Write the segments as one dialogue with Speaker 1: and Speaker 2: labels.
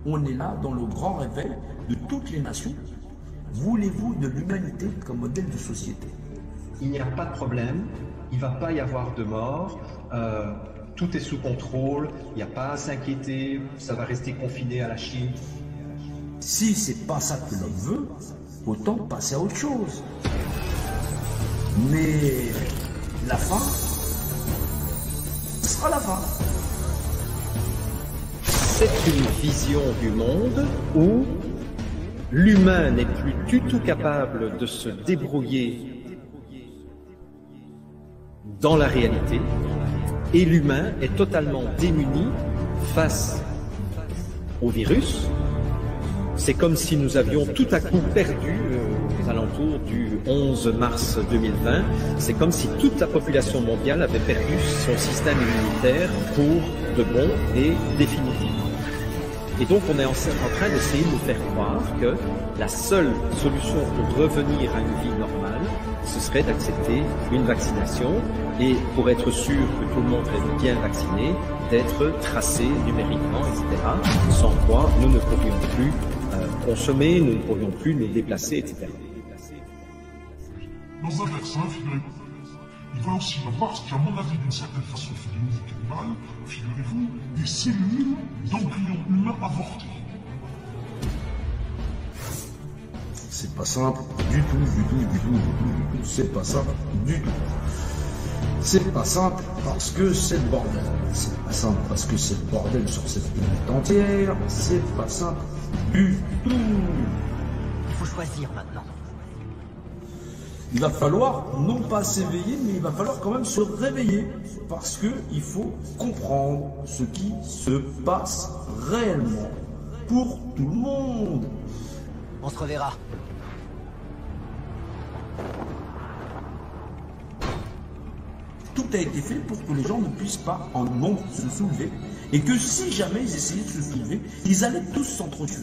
Speaker 1: on est là dans le grand réveil de toutes les nations. Voulez-vous de l'humanité comme modèle de société?
Speaker 2: Il n'y a pas de problème, il ne va pas y avoir de mort, tout est sous contrôle, il n'y a pas à s'inquiéter, ça va rester confiné à la Chine.
Speaker 1: Si c'est pas ça que l'homme veut, autant passer à autre chose. Mais la fin sera la fin.
Speaker 2: C'est une vision du monde où l'humain n'est plus du tout capable de se débrouiller dans la réalité et l'humain est totalement démuni face au virus. C'est comme si nous avions tout à coup perdu, aux alentours du 11 mars 2020, c'est comme si toute la population mondiale avait perdu son système immunitaire pour de bon et définitif. Et donc on est en train d'essayer de nous faire croire que la seule solution pour revenir à une vie normale, ce serait d'accepter une vaccination et pour être sûr que tout le monde est bien vacciné, d'être tracé numériquement, etc. Sans quoi nous ne pourrions plus consommer, nous ne pourrions plus nous déplacer, etc.
Speaker 3: Dans un vaccin, figurez-vous, il va aussi y avoir, ce qui à mon avis d'une certaine façon fait l'unité animale, figurez-vous, des cellules d'embryons humains avortés.
Speaker 1: C'est pas simple du tout, c'est pas simple du tout. C'est pas simple parce que c'est le bordel. C'est pas simple parce que c'est le bordel sur cette planète entière. C'est pas simple du tout.
Speaker 4: Il faut choisir maintenant.
Speaker 1: Il va falloir non pas s'éveiller, mais il va falloir quand même se réveiller. Parce qu'il faut comprendre ce qui se passe réellement pour tout le monde.
Speaker 4: On se reverra.
Speaker 1: Tout a été fait pour que les gens ne puissent pas en nombre se soulever. Et que si jamais ils essayaient de se soulever, ils allaient tous s'entretuer.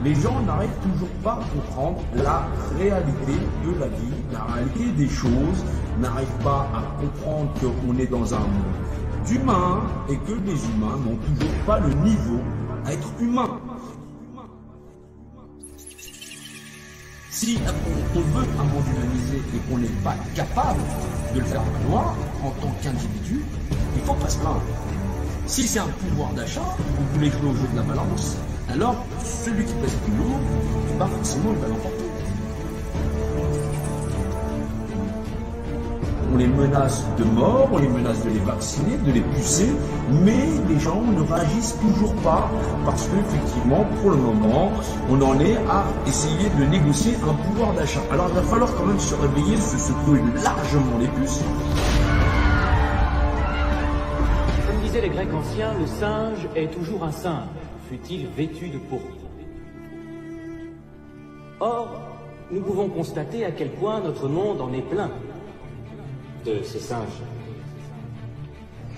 Speaker 1: Les gens n'arrivent toujours pas à comprendre la réalité de la vie, la réalité des choses, n'arrivent pas à comprendre qu'on est dans un monde d'humains et que les humains n'ont toujours pas le niveau à être humains. Si on veut un monde humanisé et qu'on n'est pas capable de le faire valoir en tant qu'individu, il ne faut pas se plaindre. Si c'est un pouvoir d'achat, vous voulez jouer au jeu de la balance, alors celui qui pèse plus lourd, pas forcément il va l'emporter. On les menace de mort, on les menace de les vacciner, de les pucer, mais les gens ne réagissent toujours pas parce qu'effectivement, pour le moment, on en est à essayer de négocier un pouvoir d'achat. Alors il va falloir quand même se réveiller, se secouer largement les puces.
Speaker 5: Comme disaient les Grecs anciens, le singe est toujours un singe, fût-il vêtu de pourpre. Or, nous pouvons constater à quel point notre monde en est plein de ces singes,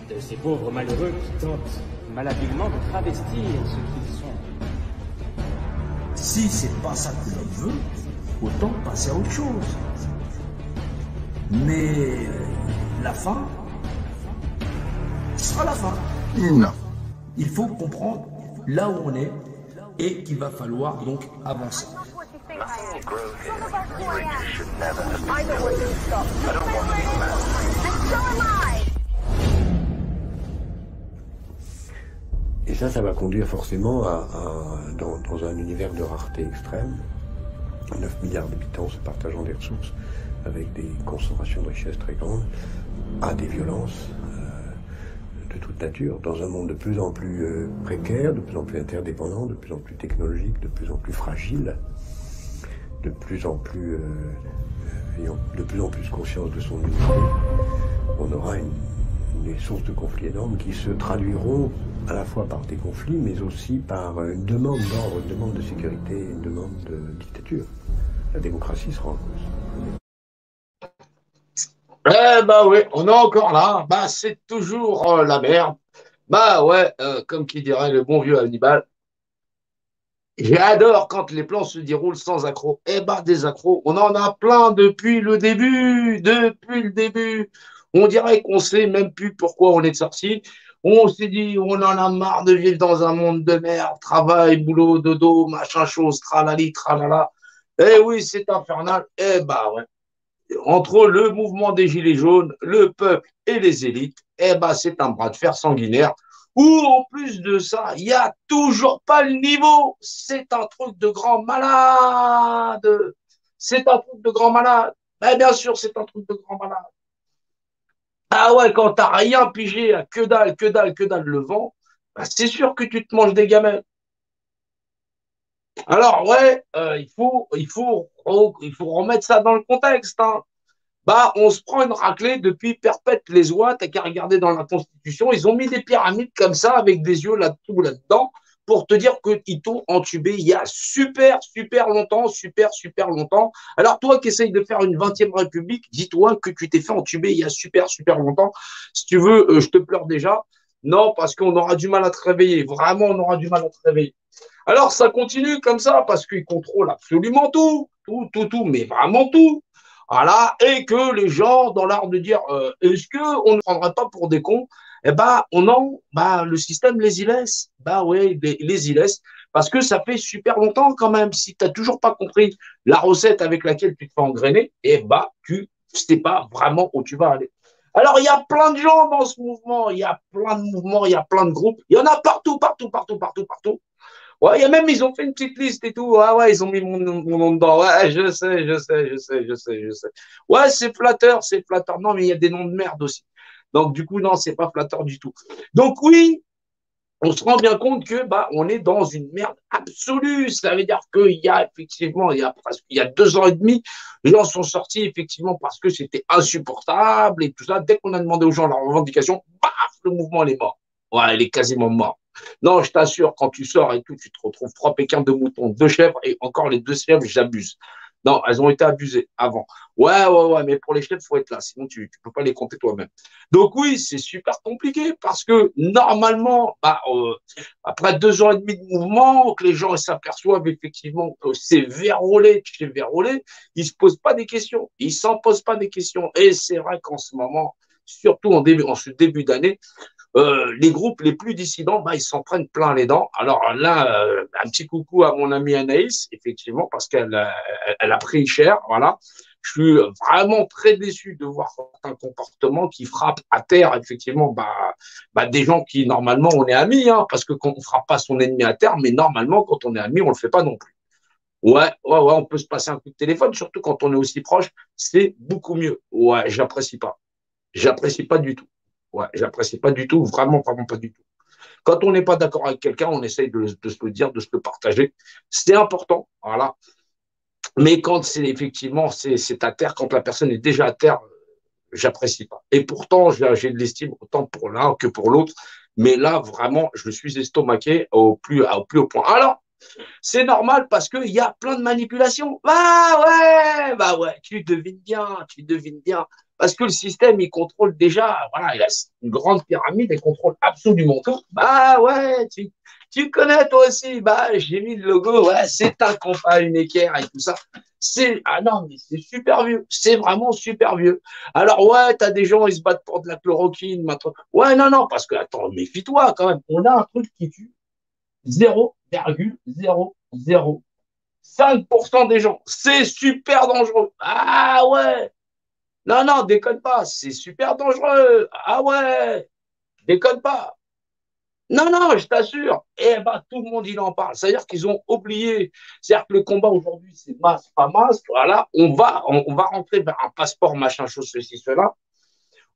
Speaker 5: de ces pauvres malheureux qui tentent malhabilement de travestir ce qu'ils sont.
Speaker 1: Si c'est pas ça que l'on veut, autant passer à autre chose. Mais la fin sera la fin.
Speaker 3: Non.
Speaker 1: Il faut comprendre là où on est et qu'il va falloir donc avancer.
Speaker 6: Nothing grows here. Rich should never have been. I know where you stop. I don't want to be found. And so am I.
Speaker 7: Et ça va conduire forcément dans un univers de rareté extrême, 9 milliards d'habitants se partageant des ressources, avec des concentrations de richesses très grandes, à des violences de toute nature, dans un monde de plus en plus précaire, de plus en plus interdépendant, de plus en plus technologique, de plus en plus fragile, de plus en plus ayant de plus en plus conscience de son unité. On aura des sources de conflits énormes qui se traduiront à la fois par des conflits, mais aussi par une demande d'ordre, une demande de sécurité, une demande de dictature. La démocratie sera en cause.
Speaker 8: Eh bah oui, on est encore là. Bah c'est toujours la merde. Bah ouais, comme qui dirait le bon vieux Hannibal. J'adore quand les plans se déroulent sans accroc. Eh bah des accros, on en a plein depuis le début, depuis le début. On dirait qu'on sait même plus pourquoi on est sorti. On s'est dit, on en a marre de vivre dans un monde de merde, travail, boulot, dodo, machin chose, tralali, tralala. Eh oui, c'est infernal. Eh bah ouais. Entre le mouvement des Gilets jaunes, le peuple et les élites, eh ben, c'est un bras de fer sanguinaire. Où, en plus de ça, il n'y a toujours pas le niveau. C'est un truc de grand malade. C'est un truc de grand malade. Ben, bien sûr, c'est un truc de grand malade. Ah ouais, quand t'as rien pigé, à que dalle, que dalle, que dalle le vent, ben, c'est sûr que tu te manges des gamelles. Alors, ouais, il faut remettre ça dans le contexte, hein. Bah, on se prend une raclée depuis perpète les oies. T'as qu'à regarder dans la Constitution. Ils ont mis des pyramides comme ça, avec des yeux là-dessous, là-dedans, pour te dire qu'ils t'ont entubé il y a super, super longtemps, super, super longtemps. Alors, toi qui essayes de faire une 20e République, dis-toi que tu t'es fait entuber il y a super, super longtemps. Si tu veux, je te pleure déjà. Non, parce qu'on aura du mal à te réveiller. Vraiment, on aura du mal à te réveiller. Alors, ça continue comme ça, parce qu'ils contrôlent absolument tout, tout, tout, tout, mais vraiment tout. Voilà, et que les gens, dans l'art de dire, est-ce qu'on ne prendrait pas pour des cons? Eh ben, le système les y laisse. Bah ouais, les y laisse. Parce que ça fait super longtemps quand même. Si tu n'as toujours pas compris la recette avec laquelle tu te fais engrainer, eh ben, tu ne sais pas vraiment où tu vas aller. Alors, il y a plein de gens dans ce mouvement, il y a plein de mouvements, il y a plein de groupes. Il y en a partout, partout, partout, partout, partout. Ouais, il y a même, ils ont fait une petite liste et tout. Ah ouais, ils ont mis mon nom dedans. Ouais, je sais, je sais, je sais, je sais, je sais. Ouais, c'est flatteur, c'est flatteur. Non, mais il y a des noms de merde aussi. Donc, du coup, non, c'est pas flatteur du tout. Donc, oui, on se rend bien compte que bah on est dans une merde absolue. Ça veut dire qu'il y a effectivement, il y a 2 ans et demi, les gens sont sortis effectivement parce que c'était insupportable et tout ça. Dès qu'on a demandé aux gens leur revendication, baf, le mouvement il est mort. Ouais, il est quasiment mort. Non, je t'assure, quand tu sors et tout, tu te retrouves 3 pékins de moutons, 2 chèvres et encore les 2 chèvres, j'abuse. Non, elles ont été abusées avant. Ouais, ouais, ouais, mais pour les chèvres, il faut être là, sinon tu ne peux pas les compter toi-même. Donc oui, c'est super compliqué parce que normalement, après 2 ans et demi de mouvement, que les gens s'aperçoivent effectivement que c'est verrouillé, que c'est verrouillé, ils ne se posent pas des questions, ils ne s'en posent pas des questions. Et c'est vrai qu'en ce moment, surtout en ce début d'année, les groupes les plus dissidents, ils s'en prennent plein les dents. Alors là, un petit coucou à mon amie Anaïs, effectivement, parce qu'elle a pris cher, voilà. Je suis vraiment très déçu de voir un comportement qui frappe à terre, effectivement, des gens qui, normalement, on est amis, hein, parce que quand on ne frappe pas son ennemi à terre, mais normalement, quand on est amis, on ne le fait pas non plus. Ouais, ouais, ouais, on peut se passer un coup de téléphone, surtout quand on est aussi proche, c'est beaucoup mieux. Ouais, j'apprécie pas. J'apprécie pas du tout. Ouais, j'apprécie pas du tout, vraiment, vraiment pas du tout. Quand on n'est pas d'accord avec quelqu'un, on essaye de se le dire, de se le partager. C'est important, voilà. Mais quand c'est effectivement, c'est à terre, quand la personne est déjà à terre, j'apprécie pas. Et pourtant, j'ai de l'estime autant pour l'un que pour l'autre. Mais là, vraiment, je suis estomaqué au plus haut point. Alors, c'est normal parce qu'il y a plein de manipulations. Bah ouais, tu devines bien, tu devines bien. Parce que le système, il contrôle déjà, voilà, il a une grande pyramide, il contrôle absolument tout. Bah ouais, tu connais toi aussi. Bah, j'ai mis le logo, ouais, c'est un compas, une équerre et tout ça. Ah non, mais c'est super vieux. C'est vraiment super vieux. Alors, ouais, t'as des gens, ils se battent pour de la chloroquine, maintenant. Ouais, non, non, parce que, attends, méfie-toi quand même. On a un truc qui tue 0,005% des gens. C'est super dangereux. Ah ouais. Non, non, déconne pas. C'est super dangereux. Ah ouais. Déconne pas. Non, non, je t'assure. Eh ben, tout le monde, il en parle. C'est-à-dire qu'ils ont oublié. C'est-à-dire que le combat aujourd'hui, c'est masque, pas masque. Voilà. On va rentrer vers un passeport, machin, chose, ceci, cela.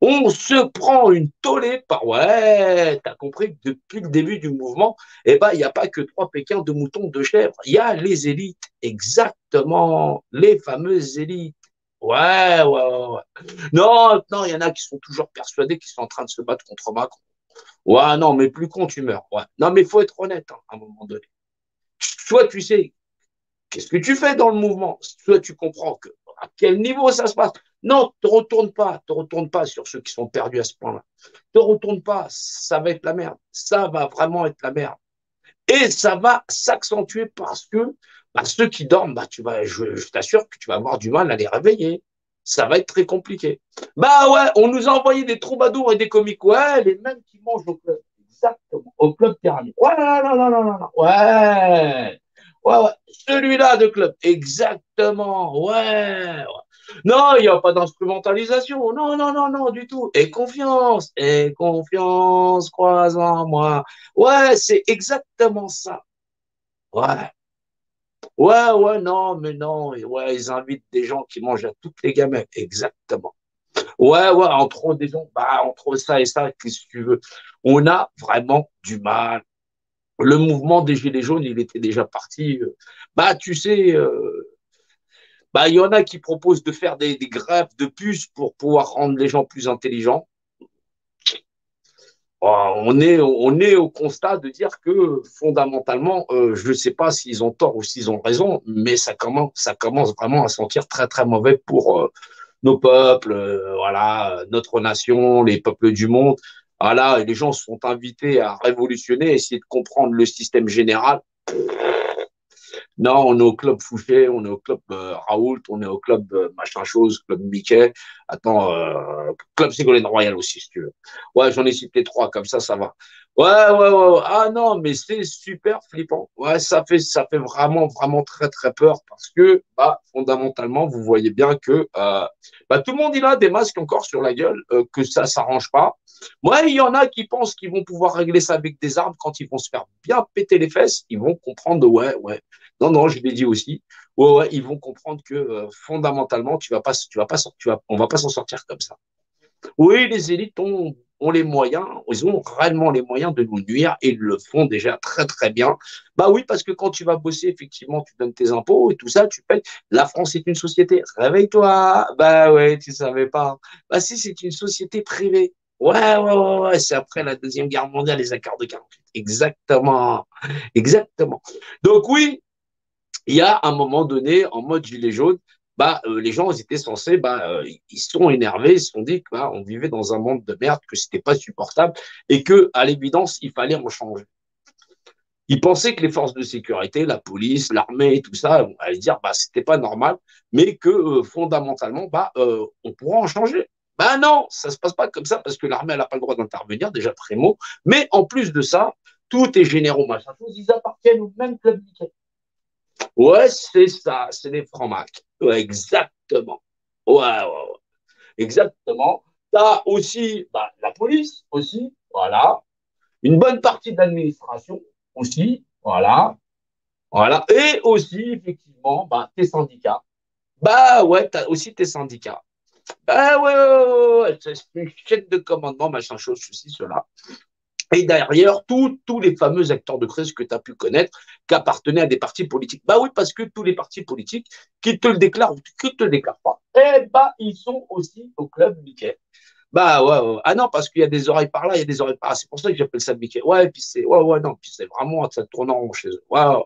Speaker 8: On se prend une tollée par. Ouais, t'as compris que depuis le début du mouvement, il n'y a pas que 3 pékins de moutons, de chèvres. Il y a les élites, exactement, les fameuses élites. Ouais, ouais, ouais, ouais. Non, non, il y en a qui sont toujours persuadés qu'ils sont en train de se battre contre Macron. Ouais, non, mais plus con, tu meurs. Ouais. Non, mais il faut être honnête, hein, à un moment donné. Soit tu sais qu'est-ce que tu fais dans le mouvement, soit tu comprends à quel niveau ça se passe. Non, te retourne pas sur ceux qui sont perdus à ce point-là. Te retourne pas, ça va être la merde. Ça va vraiment être la merde. Et ça va s'accentuer parce que ceux qui dorment, je t'assure que tu vas avoir du mal à les réveiller. ça va être très compliqué. Bah ouais, on nous a envoyé des troubadours et des comiques. Ouais, les mêmes qui mangent au club. Exactement. Au club pyramide. Ouais, non, non, non, non, non. Ouais. Ouais, ouais. Celui-là de club. Exactement. Ouais. Ouais. Non, il n'y a pas d'instrumentalisation. Non, non, non, non, du tout. Et confiance, croise en moi. Ouais, c'est exactement ça. Ouais. Ouais, ouais, non, mais non. Et ouais, ils invitent des gens qui mangent à toutes les gamelles. Exactement. Ouais, ouais, entre des gens, bah, entre ça et ça, qu'est-ce que tu veux? On a vraiment du mal. Le mouvement des Gilets jaunes, il était déjà parti. Bah, tu sais, bah, il y en a qui proposent de faire des grèves de puces pour pouvoir rendre les gens plus intelligents. On est au constat de dire que fondamentalement, je ne sais pas s'ils ont tort ou s'ils ont raison, mais ça commence vraiment à sentir très très mauvais pour nos peuples, voilà, notre nation, les peuples du monde. Voilà, et les gens sont invités à révolutionner, essayer de comprendre le système général. Non, on est au club Fouché, on est au club Raoult, on est au club machin chose, club Mickey. Attends, club Ségolène Royal aussi, si tu veux. Ouais, j'en ai cité trois, comme ça va. Ouais, ouais, ouais, ouais. Ah non, mais c'est super flippant. Ouais, ça fait vraiment, vraiment très, très peur parce que, bah, fondamentalement, vous voyez bien que, bah, tout le monde il a des masques encore sur la gueule, que ça s'arrange pas. Moi, il y en a qui pensent qu'ils vont pouvoir régler ça avec des armes quand ils vont se faire bien péter les fesses. Ils vont comprendre, ouais, ouais. Non, non, je l'ai dit aussi. Ouais, ouais, ils vont comprendre que fondamentalement, on va pas s'en sortir comme ça. Oui, les élites ont les moyens, ils ont réellement les moyens de nous nuire et ils le font déjà très très bien. Bah oui, parce que quand tu vas bosser, effectivement, tu donnes tes impôts et tout ça, tu payes. La France est une société. Réveille-toi. Bah ouais, tu savais pas. Bah si, c'est une société privée. Ouais, ouais, ouais, ouais. C'est après la Deuxième Guerre mondiale, les accords de 48. Exactement. Exactement. Donc oui, il y a un moment donné, en mode gilet jaune, bah, les gens ils étaient censés, bah, ils se sont énervés, ils se sont dit qu'on bah, vivait dans un monde de merde, que c'était pas supportable et que, à l'évidence, il fallait en changer. Ils pensaient que les forces de sécurité, la police, l'armée, tout ça, on allait dire bah c'était pas normal, mais que fondamentalement bah on pourra en changer. Ben non, ça se passe pas comme ça parce que l'armée elle n'a pas le droit d'intervenir déjà primo, mais en plus de ça, tous les généraux machin chose, ils appartiennent au même club. Ouais, c'est ça, c'est les francs-macs. Ouais, exactement. Ouais, ouais, ouais. Exactement. T'as aussi bah, la police, aussi, voilà. Une bonne partie de l'administration, aussi, voilà. Voilà. Et aussi, effectivement, bah, tes syndicats. Bah ouais, t'as aussi tes syndicats. Bah ouais, ouais, ouais, ouais. C'est une chaîne de commandement, machin chose, ceci, cela. Et derrière, tous les fameux acteurs de crise que tu as pu connaître, qui appartenaient à des partis politiques. Bah oui, parce que tous les partis politiques, qui te le déclarent ou qui ne te le déclarent pas, eh bah, ils sont aussi au club Mickey. Bah ouais, ouais. Ah non, parce qu'il y a des oreilles par là, il y a des oreilles par là. C'est pour ça que j'appelle ça Mickey. Ouais, puis c'est, ouais, ouais, non, puis c'est vraiment, ça tourne en rond chez eux. Ouais, ouais,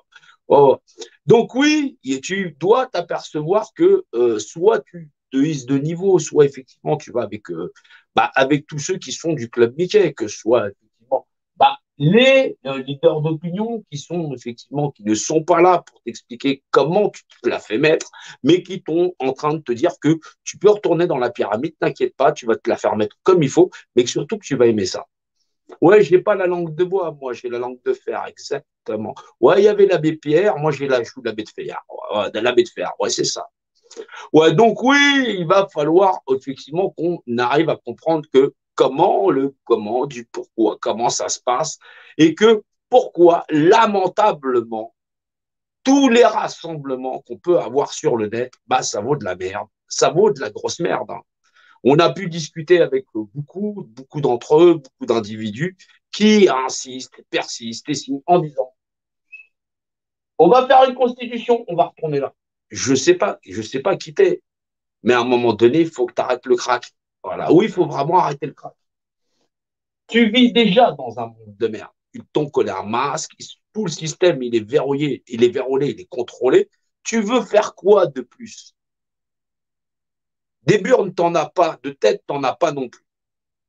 Speaker 8: ouais, ouais. Donc oui, et tu dois t'apercevoir que soit tu te hisses de niveau, soit effectivement tu vas avec, bah, avec tous ceux qui sont du club Mickey, que ce soit effectivement bah, les leaders d'opinion qui sont effectivement, qui ne sont pas là pour t'expliquer comment tu te la fais mettre, mais qui sont en train de te dire que tu peux retourner dans la pyramide, t'inquiète pas, tu vas te la faire mettre comme il faut, mais que surtout que tu vas aimer ça. Ouais, j'ai pas la langue de bois, moi, j'ai la langue de fer, exactement. Ouais, il y avait l'abbé Pierre, moi j'ai la joue de l'abbé de fer. Ouais, de l'abbé de fer, ouais, c'est ça. Ouais, donc oui, il va falloir effectivement qu'on arrive à comprendre que comment, du pourquoi, comment ça se passe, et que pourquoi, lamentablement, tous les rassemblements qu'on peut avoir sur le net, bah, ça vaut de la merde. Ça vaut de la grosse merde. Hein. On a pu discuter avec beaucoup d'entre eux, beaucoup d'individus qui insistent, persistent et signent en disant on va faire une constitution, on va retourner là. Je sais pas qui t'es, mais à un moment donné, il faut que tu arrêtes le crack. Voilà. Oui, il faut vraiment arrêter le crack. Tu vis déjà dans un monde de merde. Ils t'ont collé un masque, tout le système, il est verrouillé, il est verrouillé, il est contrôlé. Tu veux faire quoi de plus? Des burnes, t'en as pas, de tête, t'en as pas non plus.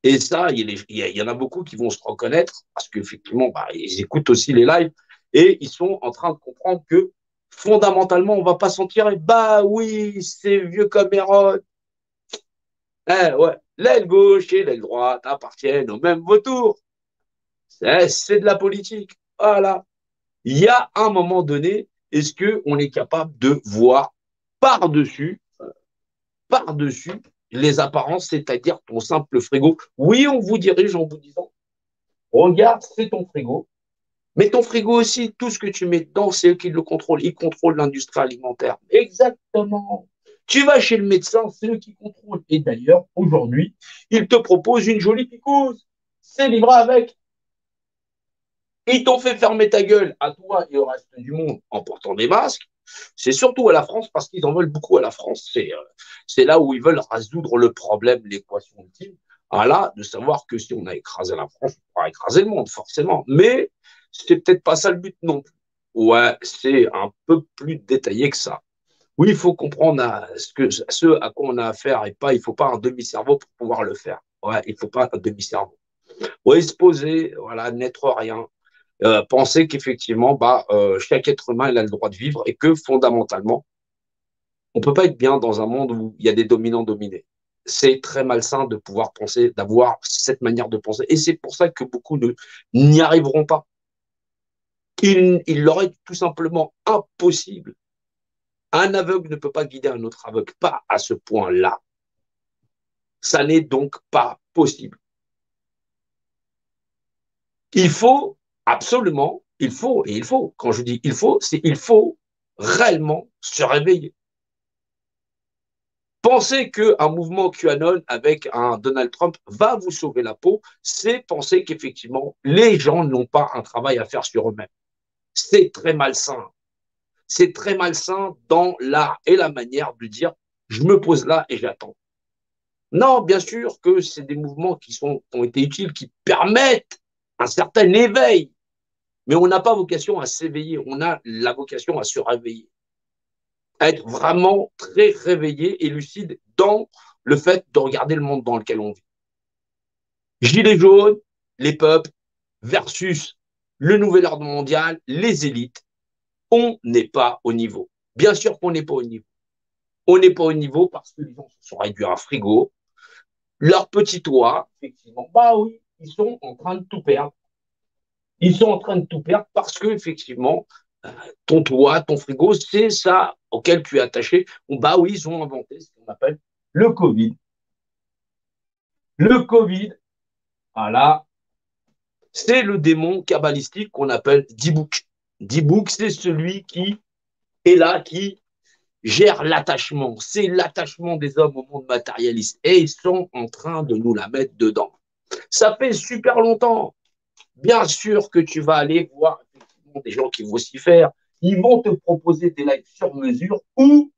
Speaker 8: Et ça, il y en a beaucoup qui vont se reconnaître parce qu'effectivement, bah, ils écoutent aussi les lives et ils sont en train de comprendre que fondamentalement, on ne va pas s'en tirer. Bah oui, c'est vieux comme Hérode. Ouais, l'aile gauche et l'aile droite appartiennent au même vautour. C'est de la politique. Voilà. Il y a un moment donné, est-ce qu'on est capable de voir par-dessus, par-dessus les apparences, c'est-à-dire ton simple frigo. Oui, on vous dirige en vous disant, regarde, c'est ton frigo. Mais ton frigo aussi, tout ce que tu mets dedans, c'est eux qui le contrôlent. Ils contrôlent l'industrie alimentaire. Exactement. Tu vas chez le médecin, c'est eux qui contrôlent. Et d'ailleurs, aujourd'hui, ils te proposent une jolie picouse. C'est livré avec. Ils t'ont fait fermer ta gueule à toi et au reste du monde en portant des masques. C'est surtout à la France parce qu'ils en veulent beaucoup à la France. C'est là où ils veulent résoudre le problème, l'équation ultime. Ah là, de savoir que si on a écrasé la France, on pourra écraser le monde, forcément. Mais c'est peut-être pas ça le but non plus. Ouais, c'est un peu plus détaillé que ça. Oui, il faut comprendre ce à quoi on a affaire et pas, il faut pas un demi-cerveau pour pouvoir le faire. Ouais, il faut pas un demi-cerveau. Oui, se poser, voilà, n'être rien. Penser qu'effectivement, chaque être humain il a le droit de vivre et que fondamentalement, on ne peut pas être bien dans un monde où il y a des dominants dominés. C'est très malsain de pouvoir penser, d'avoir cette manière de penser. Et c'est pour ça que beaucoup n'y arriveront pas. Il leur est tout simplement impossible. Un aveugle ne peut pas guider un autre aveugle, pas à ce point-là. Ça n'est donc pas possible. Il faut absolument, quand je dis il faut, c'est il faut réellement se réveiller. Penser qu'un mouvement QAnon avec un Donald Trump va vous sauver la peau, c'est penser qu'effectivement, les gens n'ont pas un travail à faire sur eux-mêmes. C'est très malsain. C'est très malsain dans l'art et la manière de dire je me pose là et j'attends. Non, bien sûr que c'est des mouvements qui ont été utiles, qui permettent un certain éveil. Mais on n'a pas vocation à s'éveiller, on a la vocation à se réveiller. À être vraiment très réveillé et lucide dans le fait de regarder le monde dans lequel on vit. Gilets jaunes, les peuples versus le nouvel ordre mondial, les élites. On n'est pas au niveau. Bien sûr qu'on n'est pas au niveau. On n'est pas au niveau parce que les gens se sont réduits à un frigo. Leur petit toit, effectivement, bah oui, ils sont en train de tout perdre. Ils sont en train de tout perdre parce que, effectivement, ton toit, ton frigo, c'est ça auquel tu es attaché. Bah oui, ils ont inventé ce qu'on appelle le Covid. Le Covid, voilà, c'est le démon kabbalistique qu'on appelle Dibouk. Dibouk, c'est celui qui est là, qui gère l'attachement. C'est l'attachement des hommes au monde matérialiste. Et ils sont en train de nous la mettre dedans. Ça fait super longtemps. Bien sûr que tu vas aller voir des gens qui vont s'y faire. Ils vont te proposer des lives sur mesure ou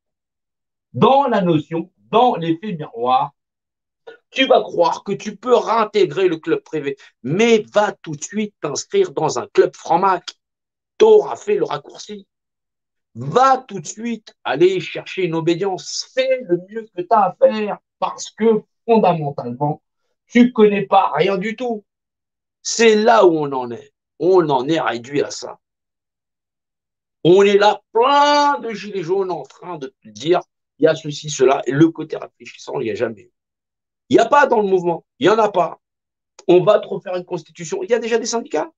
Speaker 8: dans la notion, dans l'effet miroir, tu vas croire que tu peux réintégrer le club privé, mais va tout de suite t'inscrire dans un club franc-mac. Tu auras fait le raccourci. Va tout de suite aller chercher une obédience. Fais le mieux que tu as à faire parce que fondamentalement, tu ne connais pas rien du tout. C'est là où on en est. On en est réduit à ça. On est là, plein de gilets jaunes en train de te dire il y a ceci, cela, et le côté réfléchissant, il n'y a jamais eu. Il n'y a pas dans le mouvement, il n'y en a pas. On va te refaire une constitution. Il y a déjà des syndicats.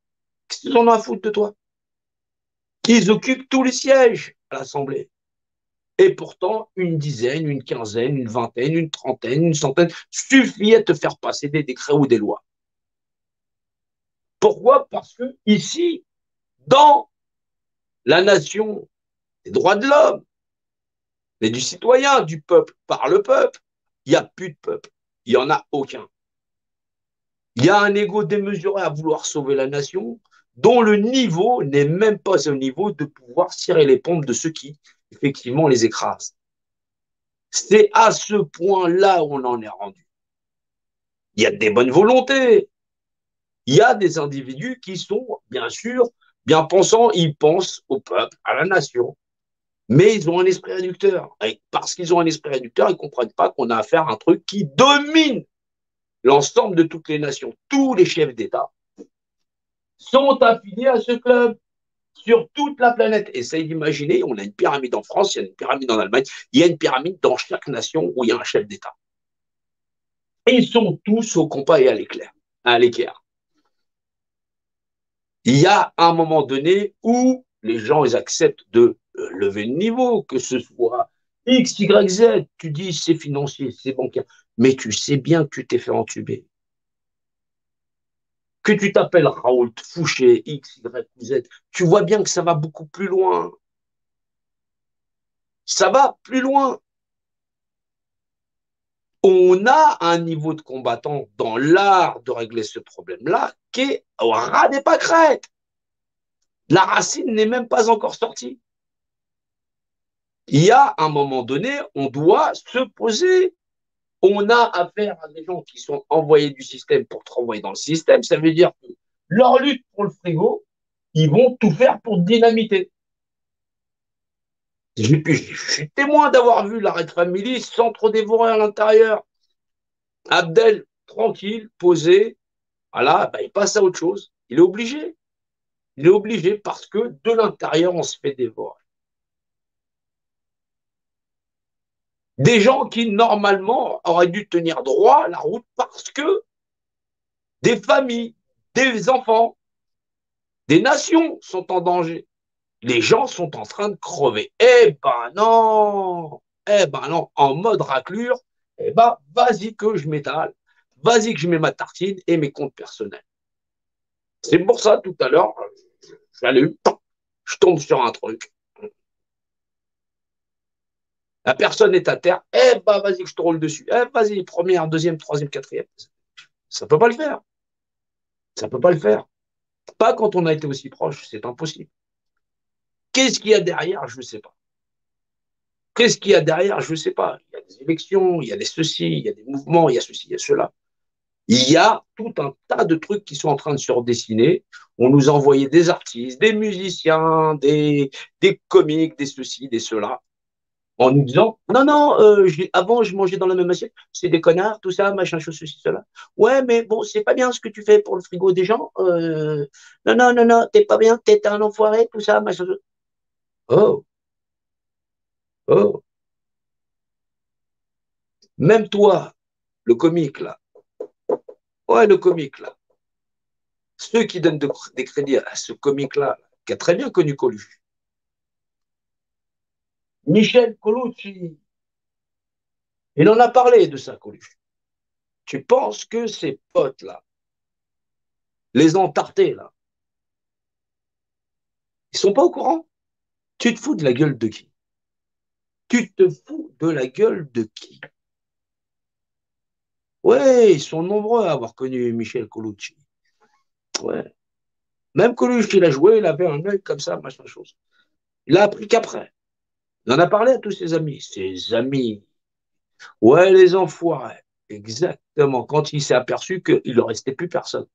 Speaker 8: Qu'est-ce qu'ils en ont à foutre de toi? Ils occupent tous les sièges à l'Assemblée. Et pourtant, une dizaine, une quinzaine, une vingtaine, une trentaine, une centaine suffit à te faire passer des décrets ou des lois. Pourquoi? Parce que ici, dans la nation des droits de l'homme, mais du citoyen, du peuple, par le peuple, il n'y a plus de peuple. Il n'y en a aucun. Il y a un ego démesuré à vouloir sauver la nation, dont le niveau n'est même pas au niveau de pouvoir cirer les pompes de ceux qui, effectivement, les écrasent. C'est à ce point-là où on en est rendu. Il y a des bonnes volontés. Il y a des individus qui sont, bien sûr, bien pensants, ils pensent au peuple, à la nation. Mais ils ont un esprit réducteur. Et parce qu'ils ont un esprit réducteur, ils ne comprennent pas qu'on a affaire à un truc qui domine l'ensemble de toutes les nations. Tous les chefs d'État sont affiliés à ce club sur toute la planète. Essayez d'imaginer, on a une pyramide en France, il y a une pyramide en Allemagne, il y a une pyramide dans chaque nation où il y a un chef d'État. Ils sont tous au compas et à l'éclair, à l'équerre. Il y a un moment donné où les gens ils acceptent de lever le niveau, que ce soit X, Y, Z. Tu dis c'est financier, c'est bancaire, mais tu sais bien que tu t'es fait entuber. Que tu t'appelles Raoult, Fouché, X, Y ou Z, tu vois bien que ça va beaucoup plus loin. Ça va plus loin. On a un niveau de combattant dans l'art de régler ce problème-là qui est au ras des pâquerettes. La racine n'est même pas encore sortie. Il y a un moment donné, on doit se poser. On a affaire à des gens qui sont envoyés du système pour te renvoyer dans le système. Ça veut dire que leur lutte pour le frigo, ils vont tout faire pour dynamiter. Je suis témoin d'avoir vu la Red Family s'entre-dévorer à l'intérieur. Abdel, tranquille, posé, voilà, bah, il passe à autre chose. Il est obligé. Il est obligé parce que de l'intérieur, on se fait dévorer. Des gens qui, normalement, auraient dû tenir droit la route parce que des familles, des enfants, des nations sont en danger. Les gens sont en train de crever. Eh ben non, en mode raclure, eh ben vas-y que je m'étale, vas-y que je mets ma tartine et mes comptes personnels. C'est pour ça, tout à l'heure, j'allume, je tombe sur un truc. La personne est à terre, eh ben vas-y que je te roule dessus. Eh vas-y, première, deuxième, troisième, quatrième. Ça peut pas le faire. Ça peut pas le faire. Pas quand on a été aussi proche, c'est impossible. Qu'est-ce qu'il y a derrière? Je ne sais pas. Qu'est-ce qu'il y a derrière? Je ne sais pas. Il y a des élections, il y a des ceci, il y a des mouvements, il y a ceci, il y a cela. Il y a tout un tas de trucs qui sont en train de se redessiner. On nous a envoyé des artistes, des musiciens, des comiques, des ceci, des cela, en nous disant non, non, avant je mangeais dans la même assiette, c'est des connards, tout ça, machin, chose, ceci, cela. Ouais, mais bon, c'est pas bien ce que tu fais pour le frigo des gens. Non, non, non, non, t'es pas bien, t'es un enfoiré, tout ça, machin. Oh, oh. Même toi, le comique là, ouais, le comique là, ceux qui donnent des crédits à ce comique là, qui a très bien connu Coluche, Michel Colucci, il en a parlé de ça, Coluche. Tu penses que ces potes là, les entartés là, ils sont pas au courant? Tu te fous de la gueule de qui? Tu te fous de la gueule de qui? Ouais, ils sont nombreux à avoir connu Michel Colucci. Ouais. Même Coluche, il a joué, il avait un œil comme ça, machin chose. Il a appris qu'après. Il en a parlé à tous ses amis. Ses amis. Ouais, les enfoirés. Exactement. Quand il s'est aperçu qu'il ne restait plus personne.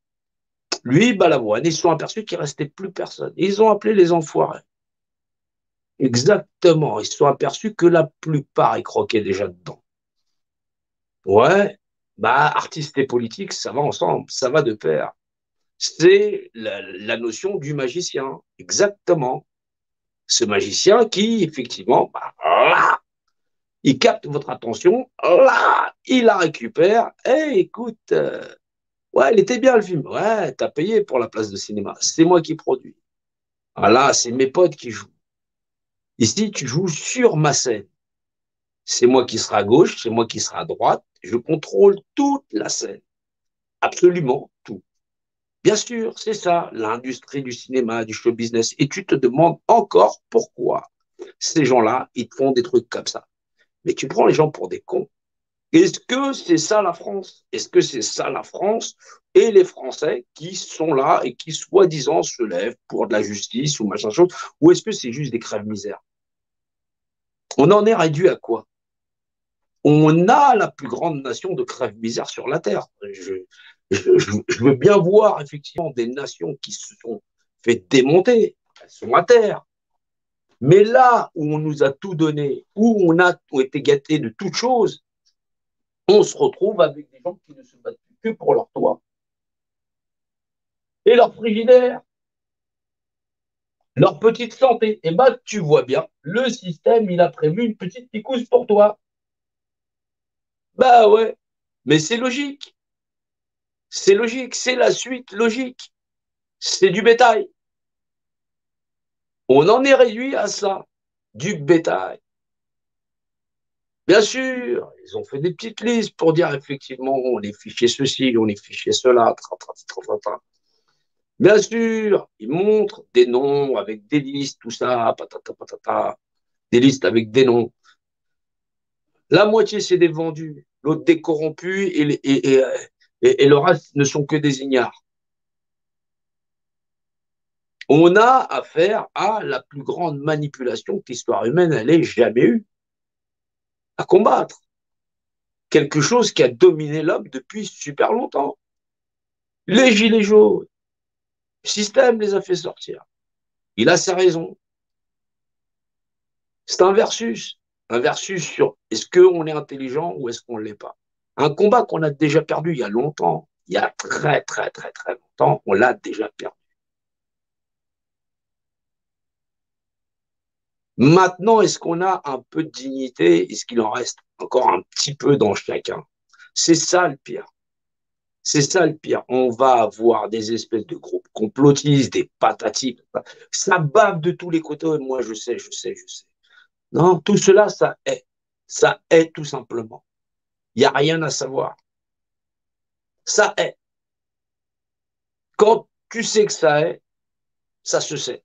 Speaker 8: Lui, Balavoine, ils se sont aperçus qu'il ne restait plus personne. Ils ont appelé les enfoirés. Exactement. Ils se sont aperçus que la plupart, ils croquaient déjà dedans. Ouais. Bah, artistes et politiques, ça va ensemble. Ça va de pair. C'est la notion du magicien. Exactement. Ce magicien qui, effectivement, bah, là, il capte votre attention, là, il la récupère. Eh, écoute, ouais, il était bien le film. Ouais, t'as payé pour la place de cinéma. C'est moi qui produis. Ah là, c'est mes potes qui jouent. Ici, tu joues sur ma scène. C'est moi qui sera à gauche, c'est moi qui sera à droite. Je contrôle toute la scène. Absolument tout. Bien sûr, c'est ça, l'industrie du cinéma, du show business. Et tu te demandes encore pourquoi ces gens-là, ils te font des trucs comme ça. Mais tu prends les gens pour des cons. Est-ce que c'est ça la France? Est-ce que c'est ça la France et les Français qui sont là et qui soi-disant se lèvent pour de la justice ou machin chose? Ou est-ce que c'est juste des crèves-misères? On en est réduit à quoi? On a la plus grande nation de crèves-misères sur la Terre. Je veux bien voir effectivement des nations qui se sont fait démonter. Elles sont à terre. Mais là où on nous a tout donné, où on a été gâtés de toutes choses, on se retrouve avec des gens qui ne se battent plus que pour leur toit et leur frigidaire, leur petite santé. Et bah, tu vois bien, le système, il a prévu une petite picouse pour toi. Bah ouais, Mais c'est logique. C'est logique. C'est la suite logique. C'est du bétail. On en est réduit à ça. Du bétail. Bien sûr, ils ont fait des petites listes pour dire effectivement, on est fichier ceci, on est fichier cela, Bien sûr, ils montrent des noms avec des listes, tout ça, patata patata, des listes avec des noms. La moitié, c'est des vendus, l'autre des corrompus et le reste ne sont que des ignares. On a affaire à la plus grande manipulation que l'histoire humaine ait jamais eue à combattre. Quelque chose qui a dominé l'homme depuis super longtemps. Les gilets jaunes, le système les a fait sortir. Il a sa raison. C'est un versus. Un versus sur est-ce qu'on est intelligent ou est-ce qu'on ne l'est pas. Un combat qu'on a déjà perdu il y a longtemps. Il y a très, très, très, très longtemps, on l'a déjà perdu. Maintenant, est-ce qu'on a un peu de dignité? Est-ce qu'il en reste encore un petit peu dans chacun? C'est ça le pire. C'est ça le pire. On va avoir des espèces de groupes complotistes, des patatis. Ça bave de tous les côtés. Moi, je sais. Non, tout cela, ça est. Ça est tout simplement. Il n'y a rien à savoir. Ça est. Quand tu sais que ça est, ça se sait.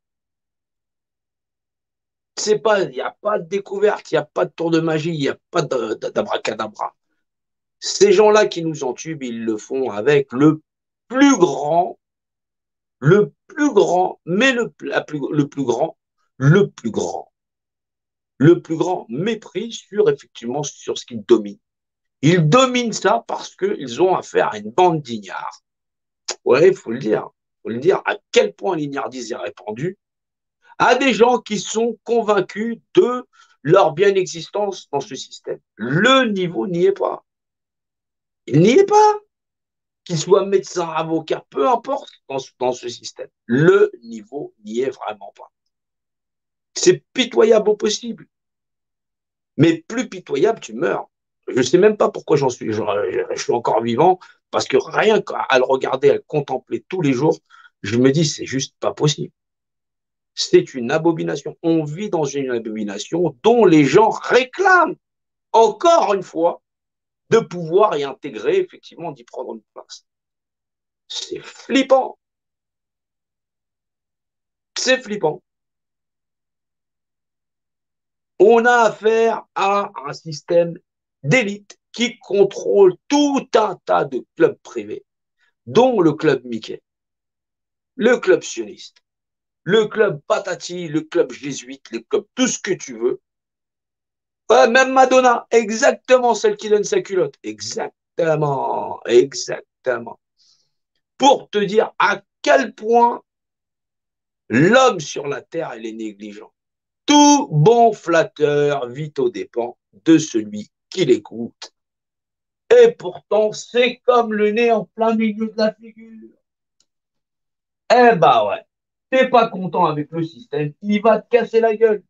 Speaker 8: C'est pas, il n'y a pas de découverte, il n'y a pas de tour de magie, il n'y a pas d'abracadabra. Ces gens-là qui nous entubent, ils le font avec plus grand, le plus grand, mais le plus grand mépris sur, effectivement, sur ce qu'ils dominent. Ils dominent ça parce qu'ils ont affaire à une bande d'ignards. Ouais, il faut le dire. Il faut le dire à quel point l'ignardise est répandue à des gens qui sont convaincus de leur bien-existence dans ce système. Le niveau n'y est pas. Il n'y est pas. Qu'il soit médecin, avocat, peu importe dans ce système. Le niveau n'y est vraiment pas. C'est pitoyable au possible. Mais plus pitoyable, tu meurs. Je ne sais même pas pourquoi je suis encore vivant, parce que rien qu'à le regarder, à le contempler tous les jours, je me dis, c'est juste pas possible. C'est une abomination. On vit dans une abomination dont les gens réclament, encore une fois, de pouvoir y intégrer, effectivement, d'y prendre une place. C'est flippant. C'est flippant. On a affaire à un système d'élite qui contrôle tout un tas de clubs privés, dont le club Mickey, le club sioniste, le club Patati, le club jésuite, le club tout ce que tu veux. Ouais, même Madonna, exactement celle qui donne sa culotte. Exactement. Pour te dire à quel point l'homme sur la terre, elle est négligent. Tout bon flatteur vit aux dépens de celui qui l'écoute. Et pourtant, c'est comme le nez en plein milieu de la figure. Eh bah ouais, t'es pas content avec le système, il va te casser la gueule.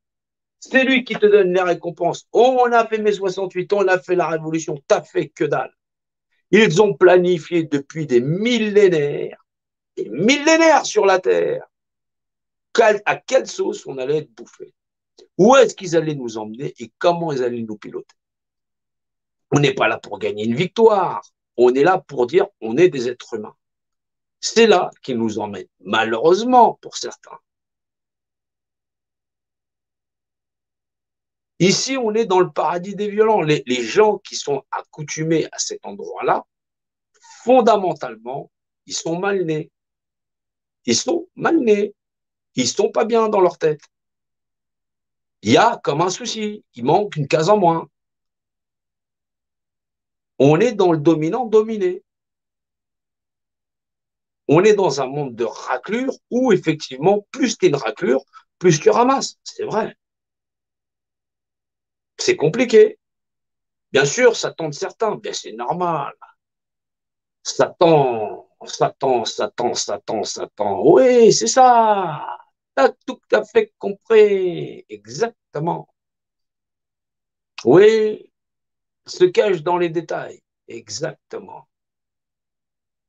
Speaker 8: C'est lui qui te donne les récompenses. Oh, on a fait mai 68, on a fait la révolution, t'as fait que dalle. Ils ont planifié depuis des millénaires sur la Terre, à quelle sauce on allait être bouffé. Où est-ce qu'ils allaient nous emmener et comment ils allaient nous piloter. On n'est pas là pour gagner une victoire. On est là pour dire on est des êtres humains. C'est là qu'ils nous emmènent, malheureusement pour certains. Ici, on est dans le paradis des violents. Les gens qui sont accoutumés à cet endroit-là, fondamentalement, ils sont mal nés. Ils sont mal nés. Ils sont pas bien dans leur tête. Il y a comme un souci. Il manque une case en moins. On est dans le dominant-dominé. On est dans un monde de raclure où, effectivement, plus tu es une raclure, plus tu ramasses. C'est vrai. C'est compliqué. Bien sûr, ça tente certains. Bien, c'est normal. Ça tend. Oui, c'est ça. Tu as tout à fait compris. Exactement. Oui, se cache dans les détails. Exactement.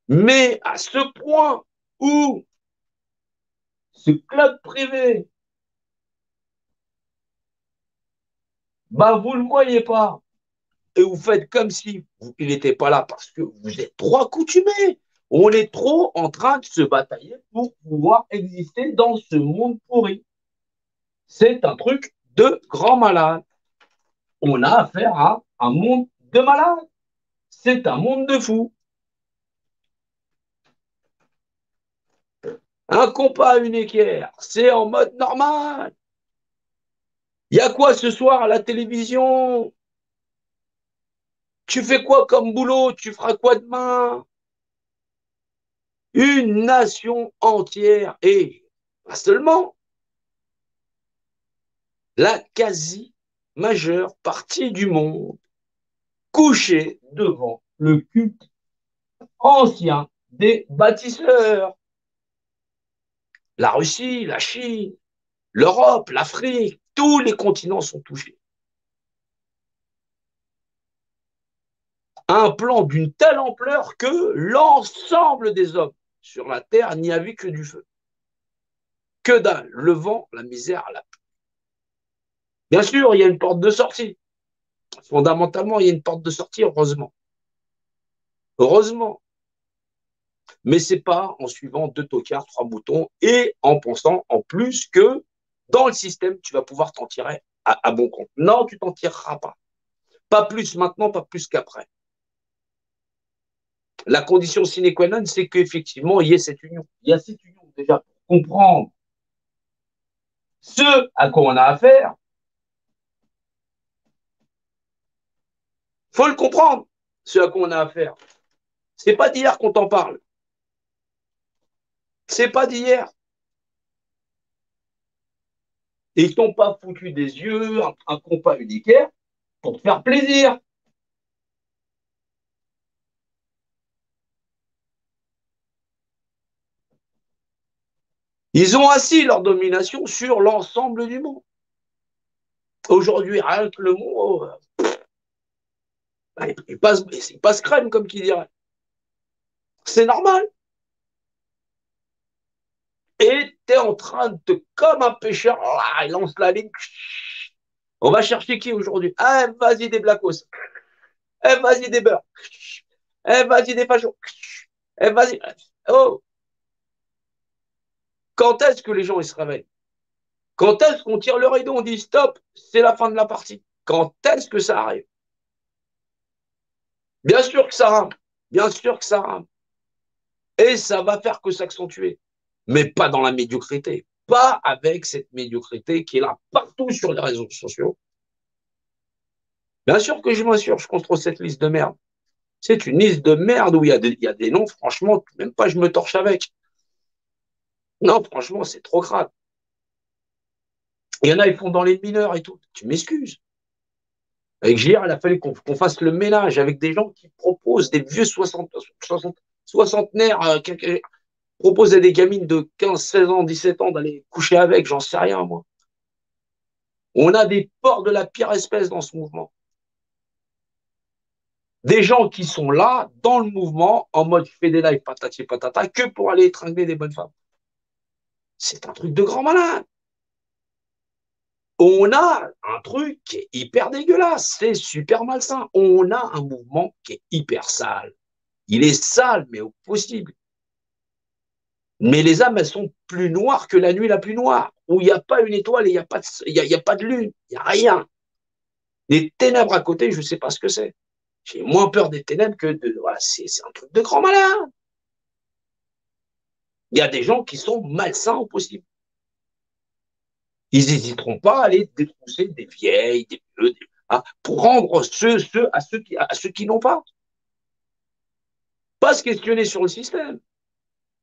Speaker 8: Mais à ce point où ce club privé, bah, vous ne le voyez pas. Et vous faites comme si il n'était pas là parce que vous êtes trop accoutumés. On est trop en train de se batailler pour pouvoir exister dans ce monde pourri. C'est un truc de grand malade. On a affaire à un monde de malades. C'est un monde de fous. Un compas, une équerre, c'est en mode normal. Il y a quoi ce soir à la télévision? Tu fais quoi comme boulot? Tu feras quoi demain? Une nation entière et pas seulement la quasi majeure partie du monde couchée devant le culte ancien des bâtisseurs. La Russie, la Chine, l'Europe, l'Afrique, tous les continents sont touchés. Un plan d'une telle ampleur que l'ensemble des hommes sur la Terre n'y a vu que du feu. Que dalle, le vent, la misère, la pluie. Bien sûr, il y a une porte de sortie. Fondamentalement, il y a une porte de sortie, heureusement. Heureusement. Mais c'est pas en suivant 2 tocards, 3 boutons et en pensant en plus que dans le système, tu vas pouvoir t'en tirer à bon compte. Non, tu t'en tireras pas. Pas plus maintenant, pas plus qu'après. La condition sine qua non, c'est qu'effectivement, il y ait cette union. Il y a cette union déjà pour comprendre ce à quoi on a affaire. Il faut le comprendre, ce à quoi on a affaire. C'est pas d'hier qu'on t'en parle. C'est pas d'hier. Et ils t'ont pas foutu des yeux, un compas unicaire, pour te faire plaisir. Ils ont assis leur domination sur l'ensemble du monde. Aujourd'hui, rien que le mot, il passe crème, comme qui dirait. C'est normal. Et tu es en train de, comme un pêcheur, il lance la ligne. On va chercher qui aujourd'hui? Ah, vas-y des blacos. Eh, vas-y des beurs. Eh, vas-y des fachos. Eh, vas-y. Oh. Quand est-ce que les gens ils se réveillent? Quand est-ce qu'on tire le rideau, on dit stop, c'est la fin de la partie? Quand est-ce que ça arrive? Bien sûr que ça rame. Bien sûr que ça rame. Et ça va faire que s'accentuer. Mais pas dans la médiocrité. Pas avec cette médiocrité qui est là partout sur les réseaux sociaux. Bien sûr que je m'assure, je contre cette liste de merde. C'est une liste de merde où il y a des noms, franchement, même pas je me torche avec. Non, franchement, c'est trop crade. Il y en a, ils font dans les mineurs et tout. Tu m'excuses. Avec JR, il a fallu qu'on fasse le ménage avec des gens qui proposent des vieux soixantenaires, qui proposent à des gamines de 15, 16 ans, 17 ans d'aller coucher avec, j'en sais rien, moi. On a des porcs de la pire espèce dans ce mouvement. Des gens qui sont là, dans le mouvement, en mode je fais des lives patati patata, que pour aller étrangler des bonnes femmes. C'est un truc de grand malade. On a un truc qui est hyper dégueulasse, c'est super malsain. On a un mouvement qui est hyper sale. Il est sale, mais au possible. Mais les âmes, elles sont plus noires que la nuit la plus noire, où il n'y a pas une étoile et il n'y a, a pas de lune, il n'y a rien. Les ténèbres à côté, je ne sais pas ce que c'est. J'ai moins peur des ténèbres que de... Voilà, c'est un truc de grand malade. Il y a des gens qui sont malsains au possible. Ils n'hésiteront pas à aller détrousser des vieilles, des vieux, pour rendre à ceux qui n'ont pas. Pas se questionner sur le système.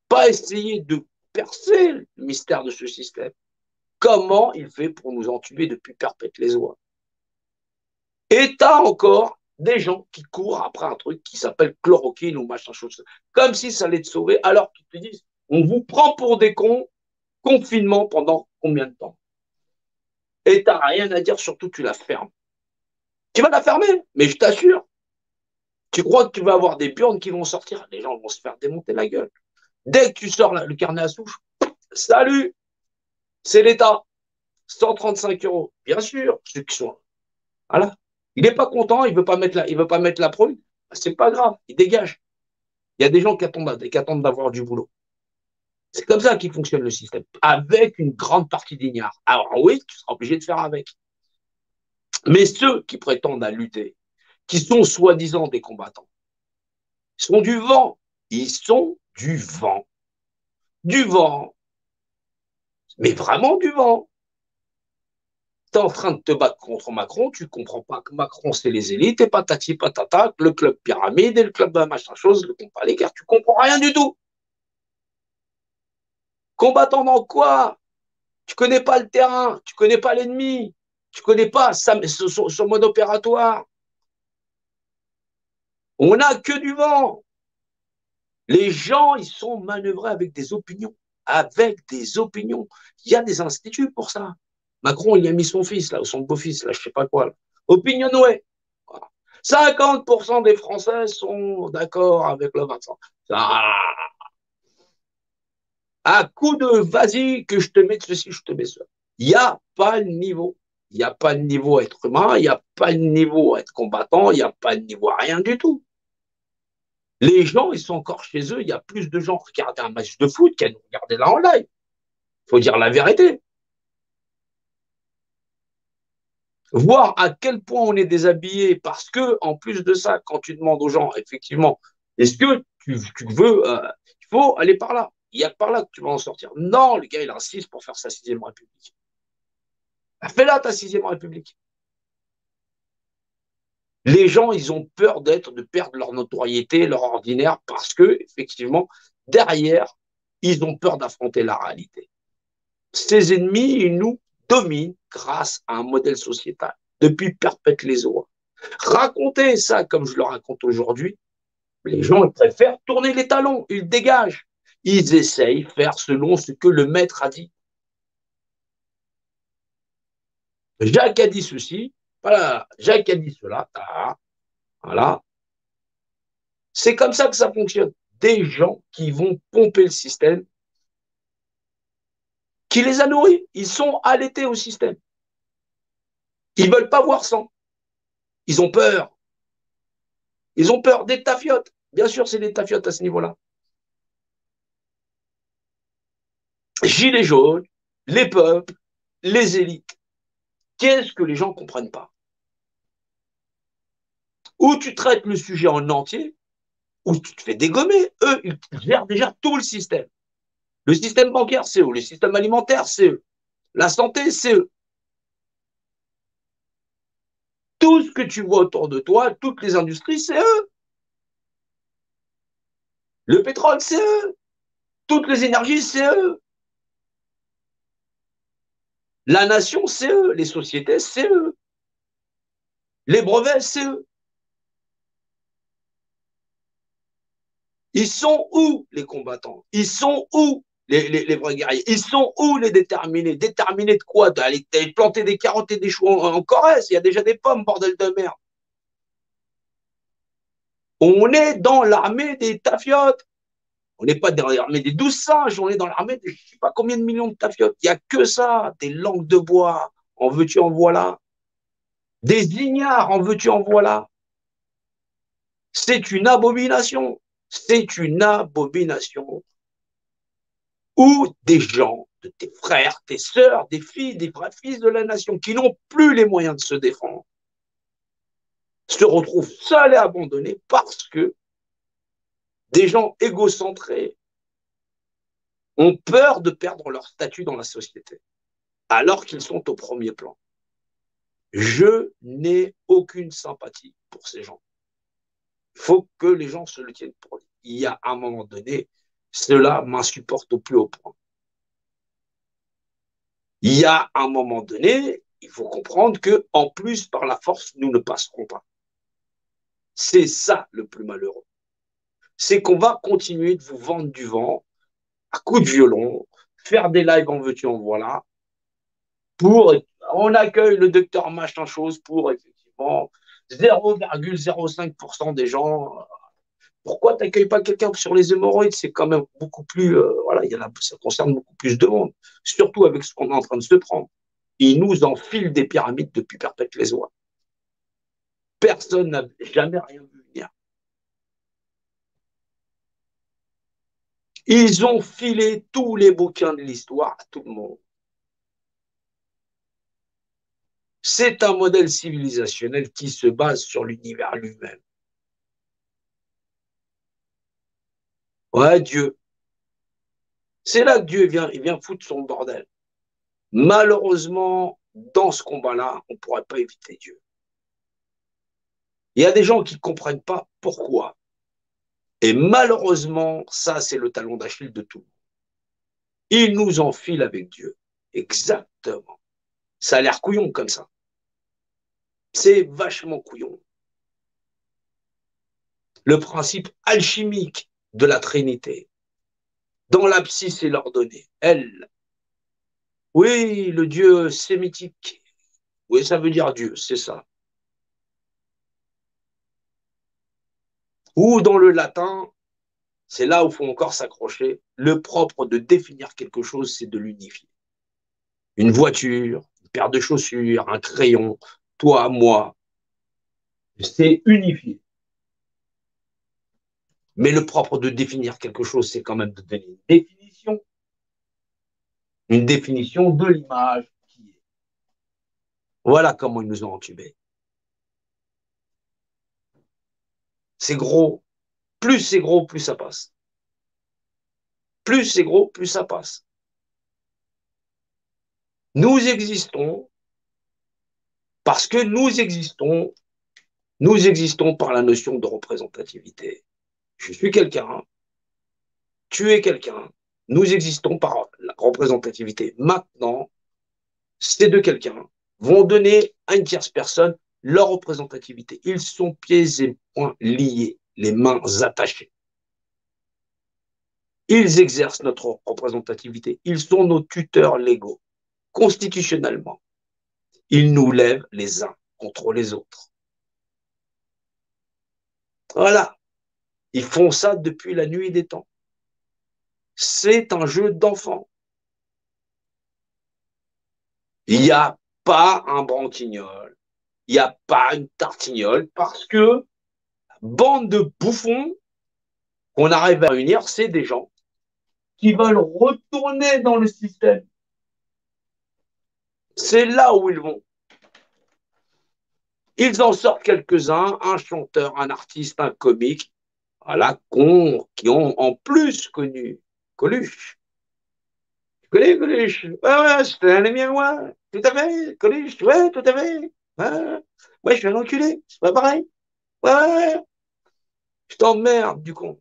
Speaker 8: Pas essayer de percer le mystère de ce système. Comment il fait pour nous en tuer depuis perpète les oies? Et t'as encore des gens qui courent après un truc qui s'appelle chloroquine ou machin chose, comme si ça allait te sauver, alors qu'ils te disent on vous prend pour des cons, confinement pendant combien de temps? Et t'as rien à dire, surtout tu la fermes. Tu vas la fermer, mais je t'assure. Tu crois que tu vas avoir des burnes qui vont sortir, les gens vont se faire démonter la gueule. Dès que tu sors le carnet à souche, salut, c'est l'État, 135 euros. Bien sûr, ceux qui sont. Voilà. Il n'est pas content, il veut pas mettre la prune. C'est pas grave, il dégage. Il y a des gens qui attendent d'avoir du boulot. C'est comme ça qu'il fonctionne le système, avec une grande partie d'ignards. Alors oui, tu seras obligé de faire avec. Mais ceux qui prétendent à lutter, qui sont soi-disant des combattants, ils sont du vent. Ils sont du vent. Du vent. Mais vraiment du vent. Tu es en train de te battre contre Macron, tu ne comprends pas que Macron, c'est les élites, et patati patata, le club pyramide et le club machin chose, le compas les guerres, tu ne comprends rien du tout. Combattant dans quoi? Tu ne connais pas le terrain, tu ne connais pas l'ennemi, tu ne connais pas son mode opératoire. On n'a que du vent. Les gens, ils sont manœuvrés avec des opinions. Avec des opinions. Il y a des instituts pour ça. Macron, il a mis son fils, là, ou son beau-fils, là, je ne sais pas quoi. Là. Opinionway. Voilà. 50% des Français sont d'accord avec le vaccin. À coup de vas-y, que je te mette ceci, je te mets ça. Il n'y a pas le niveau. Il n'y a pas le niveau à être humain, il n'y a pas le niveau à être combattant, il n'y a pas le niveau à rien du tout. Les gens, ils sont encore chez eux. Il y a plus de gens à regarder un match de foot qu'à nous regarder là en live. Il faut dire la vérité. Voir à quel point on est déshabillé parce que, en plus de ça, quand tu demandes aux gens, effectivement, est-ce que tu veux, il faut aller par là. Il y a par là que tu vas en sortir. Non, le gars, il insiste pour faire sa 6e République. Fais-la ta 6e République. Les gens, ils ont peur de perdre leur notoriété, leur ordinaire, parce que, effectivement, derrière, ils ont peur d'affronter la réalité. Ces ennemis, ils nous dominent grâce à un modèle sociétal depuis perpète les oies. Raconter ça comme je le raconte aujourd'hui, les gens ils préfèrent tourner les talons, ils dégagent. Ils essayent de faire selon ce que le maître a dit. Jacques a dit ceci, voilà, Jacques a dit cela, voilà. C'est comme ça que ça fonctionne. Des gens qui vont pomper le système, qui les a nourris. Ils sont allaités au système. Ils ne veulent pas voir sans. Ils ont peur. Ils ont peur des tafiotes. Bien sûr, c'est des tafiotes à ce niveau-là. Gilets jaunes, les peuples, les élites. Qu'est-ce que les gens ne comprennent pas? Ou tu traites le sujet en entier, ou tu te fais dégommer. Eux, ils gèrent déjà tout le système. Le système bancaire, c'est eux. Le système alimentaire, c'est eux. La santé, c'est eux. Tout ce que tu vois autour de toi, toutes les industries, c'est eux. Le pétrole, c'est eux. Toutes les énergies, c'est eux. La nation, c'est eux. Les sociétés, c'est eux. Les brevets, c'est eux. Ils sont où, les combattants? Ils sont où, les vrais guerriers? Ils sont où, les déterminés? Déterminés de quoi? D'aller planter des carottes et des choux en Corrèze? Il y a déjà des pommes, bordel de merde. On est dans l'armée des tafiotes. On n'est pas dans l'armée des 12 singes, on est dans l'armée de je ne sais pas combien de millions de tafiotes. Il n'y a que ça, des langues de bois, en veux-tu, en voilà. Des ignares, en veux-tu, en voilà. C'est une abomination. C'est une abomination où des gens, de tes frères, tes sœurs, des filles, des vrais fils de la nation qui n'ont plus les moyens de se défendre, se retrouvent seuls et abandonnés parce que des gens égocentrés ont peur de perdre leur statut dans la société, alors qu'ils sont au premier plan. Je n'ai aucune sympathie pour ces gens. Il faut que les gens se le tiennent pour lui. Il y a un moment donné, cela m'insupporte au plus haut point. Il y a un moment donné, il faut comprendre que, en plus, par la force, nous ne passerons pas. C'est ça le plus malheureux. C'est qu'on va continuer de vous vendre du vent à coups de violon, faire des lives en veux-tu, en voilà, on accueille le docteur machin chose pour, effectivement, 0,05% des gens. Pourquoi tu n'accueilles pas quelqu'un sur les hémorroïdes? C'est quand même beaucoup plus. Voilà, ça concerne beaucoup plus de monde. Surtout avec ce qu'on est en train de se prendre. Ils nous enfilent des pyramides depuis perpète les oies. Personne n'a jamais rien vu venir. Ils ont filé tous les bouquins de l'histoire à tout le monde. C'est un modèle civilisationnel qui se base sur l'univers lui-même. Ouais, Dieu. C'est là que Dieu il vient foutre son bordel. Malheureusement, dans ce combat-là, on ne pourrait pas éviter Dieu. Il y a des gens qui ne comprennent pas pourquoi. Et malheureusement, ça, c'est le talon d'Achille de tout. Il nous enfile avec Dieu. Exactement. Ça a l'air couillon comme ça. C'est vachement couillon. Le principe alchimique de la Trinité. Dans l'abscisse et l'ordonnée. Elle. Oui, le Dieu sémitique. Oui, ça veut dire Dieu, c'est ça. Ou dans le latin, c'est là où il faut encore s'accrocher. Le propre de définir quelque chose, c'est de l'unifier. Une voiture, une paire de chaussures, un crayon, toi, moi, c'est unifié. Mais le propre de définir quelque chose, c'est quand même de donner une définition de l'image qui est. Voilà comment ils nous ont entubés. C'est gros. Plus c'est gros, plus ça passe. Plus c'est gros, plus ça passe. Nous existons parce que nous existons par la notion de représentativité. Je suis quelqu'un, tu es quelqu'un, nous existons par la représentativité. Maintenant, ces deux quelqu'un vont donner à une tierce personne leur représentativité. Ils sont pieds et poings liés, les mains attachées. Ils exercent notre représentativité. Ils sont nos tuteurs légaux, constitutionnellement. Ils nous lèvent les uns contre les autres. Voilà. Ils font ça depuis la nuit des temps. C'est un jeu d'enfant. Il n'y a pas un branquignol, il n'y a pas une tartignole, parce que bande de bouffons qu'on arrive à réunir, c'est des gens qui veulent retourner dans le système. C'est là où ils vont. Ils en sortent quelques-uns, un chanteur, un artiste, un comique, voilà, qui ont en plus connu Coluche. Tu connais Coluche? Ouais, c'était un ami à moi. Tout à fait. Coluche, ouais, tout à fait. Ouais, je suis un enculé. C'est pas pareil. Ouais. Je t'emmerde, du con.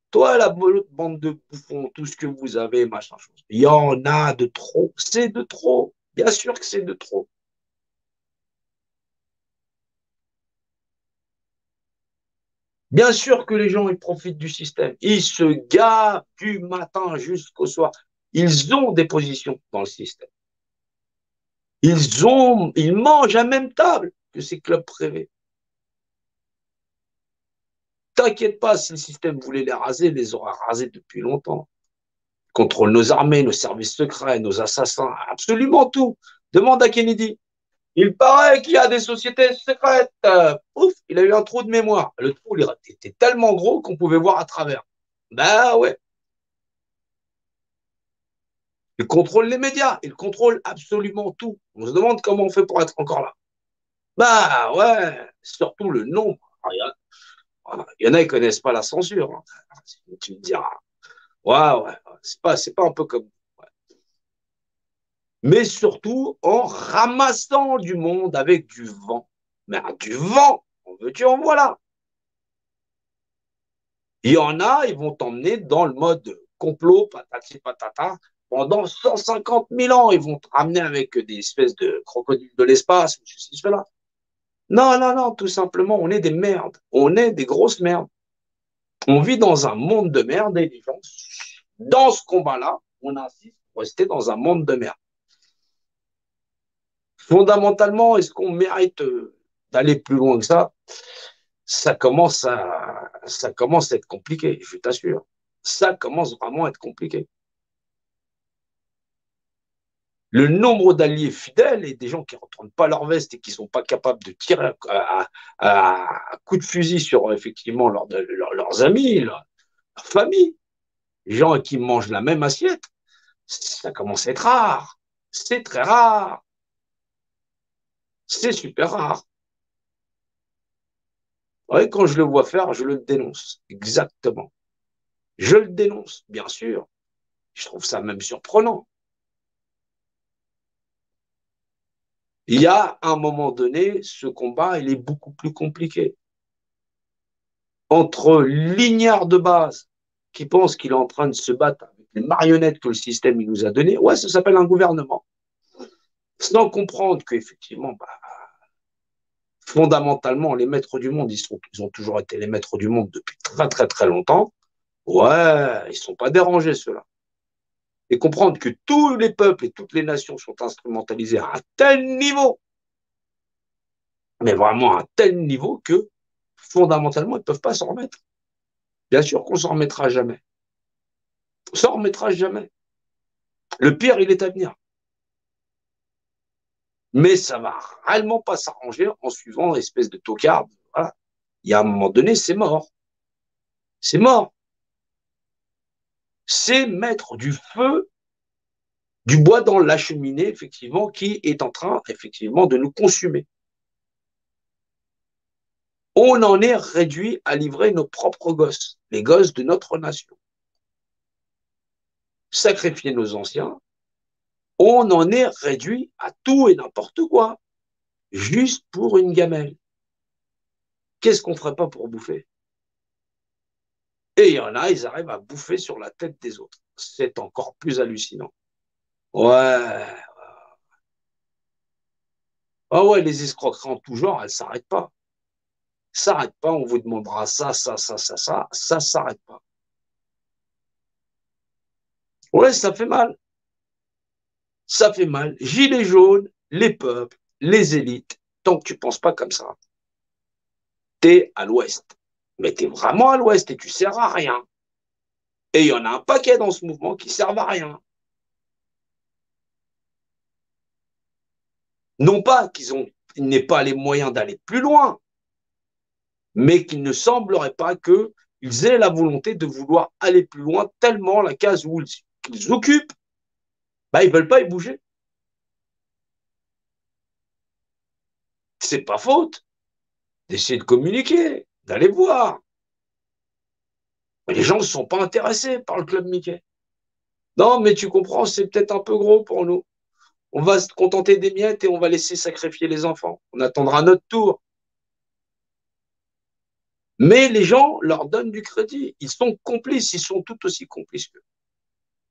Speaker 8: Toi, la bande de bouffons, tout ce que vous avez, machin chose. Il y en a de trop. C'est de trop. Bien sûr que c'est de trop. Bien sûr que les gens, ils profitent du système. Ils se gavent du matin jusqu'au soir. Ils ont des positions dans le système. Ils mangent à même table que ces clubs privés. T'inquiète pas, si le système voulait les raser, il les aura rasés depuis longtemps. Ils contrôlent nos armées, nos services secrets, nos assassins, absolument tout. Demande à Kennedy. Il paraît qu'il y a des sociétés secrètes. Ouf, il a eu un trou de mémoire. Le trou, il était tellement gros qu'on pouvait voir à travers. Ben ouais. Il contrôle les médias, il contrôle absolument tout. On se demande comment on fait pour être encore là. Bah ouais, surtout le nombre. Il y en a qui connaissent pas la censure. Hein. Tu me diras. Ouais, c'est pas un peu comme. Ouais. Mais surtout en ramassant du monde avec du vent. Mais du vent, en veux-tu, en voilà. Il y en a, ils vont t'emmener dans le mode complot, patati patata, pendant 150 000 ans. Ils vont te ramener avec des espèces de crocodiles de l'espace, ceci, cela. Non, tout simplement, on est des merdes. On est des grosses merdes. On vit dans un monde de merde et les gens, dans ce combat-là, on insiste pour rester dans un monde de merde. Fondamentalement, est-ce qu'on mérite d'aller plus loin que ça? Ça commence à être compliqué, je t'assure. Ça commence vraiment à être compliqué. Le nombre d'alliés fidèles et des gens qui ne retournent pas leur veste et qui ne sont pas capables de tirer à coups de fusil sur effectivement leurs amis, leur famille, les gens qui mangent la même assiette, ça commence à être rare. C'est très rare. C'est super rare. Ouais, quand je le vois faire, je le dénonce. Exactement. Je le dénonce, bien sûr. Je trouve ça même surprenant. Il y a un moment donné, ce combat, il est beaucoup plus compliqué. Entre l'ignare de base qui pense qu'il est en train de se battre avec les marionnettes que le système il nous a données, ouais, ça s'appelle un gouvernement. Sans comprendre qu'effectivement, fondamentalement, les maîtres du monde, ils ont toujours été les maîtres du monde depuis très très très longtemps. Ouais, ils ne sont pas dérangés, ceux-là. Et comprendre que tous les peuples et toutes les nations sont instrumentalisés à un tel niveau, mais vraiment à un tel niveau que fondamentalement, ils ne peuvent pas s'en remettre. Bien sûr qu'on s'en remettra jamais. On s'en remettra jamais. Le pire, il est à venir. Mais ça va réellement pas s'arranger en suivant l'espèce de tocard. Voilà. Il y a un moment donné, c'est mort. C'est mort. C'est mettre du feu, du bois dans la cheminée, effectivement, qui est en train, effectivement, de nous consumer. On en est réduit à livrer nos propres gosses, les gosses de notre nation. Sacrifier nos anciens, on en est réduit à tout et n'importe quoi, juste pour une gamelle. Qu'est-ce qu'on ne ferait pas pour bouffer? Et il y en a, ils arrivent à bouffer sur la tête des autres. C'est encore plus hallucinant. Ouais. Ah ouais, les escroqueries en tout genre, elles ne s'arrêtent pas. S'arrête pas, on vous demandera ça s'arrête pas. Ouais, ça fait mal. Ça fait mal. Gilets jaunes, les peuples, les élites, tant que tu ne penses pas comme ça, t'es à l'ouest. Mais t'es vraiment à l'ouest et tu ne sers à rien. Et il y en a un paquet dans ce mouvement qui ne servent à rien. Non pas qu'ils n'aient pas les moyens d'aller plus loin, mais qu'il ne semblerait pas qu'ils aient la volonté de vouloir aller plus loin tellement la case où ils occupent, ils ne veulent pas y bouger. C'est pas faute d'essayer de communiquer, d'aller voir. Mais les gens ne sont pas intéressés par le club Mickey. Non, mais tu comprends, c'est peut-être un peu gros pour nous. On va se contenter des miettes et on va laisser sacrifier les enfants. On attendra notre tour. Mais les gens leur donnent du crédit. Ils sont complices, ils sont tout aussi complices qu'eux.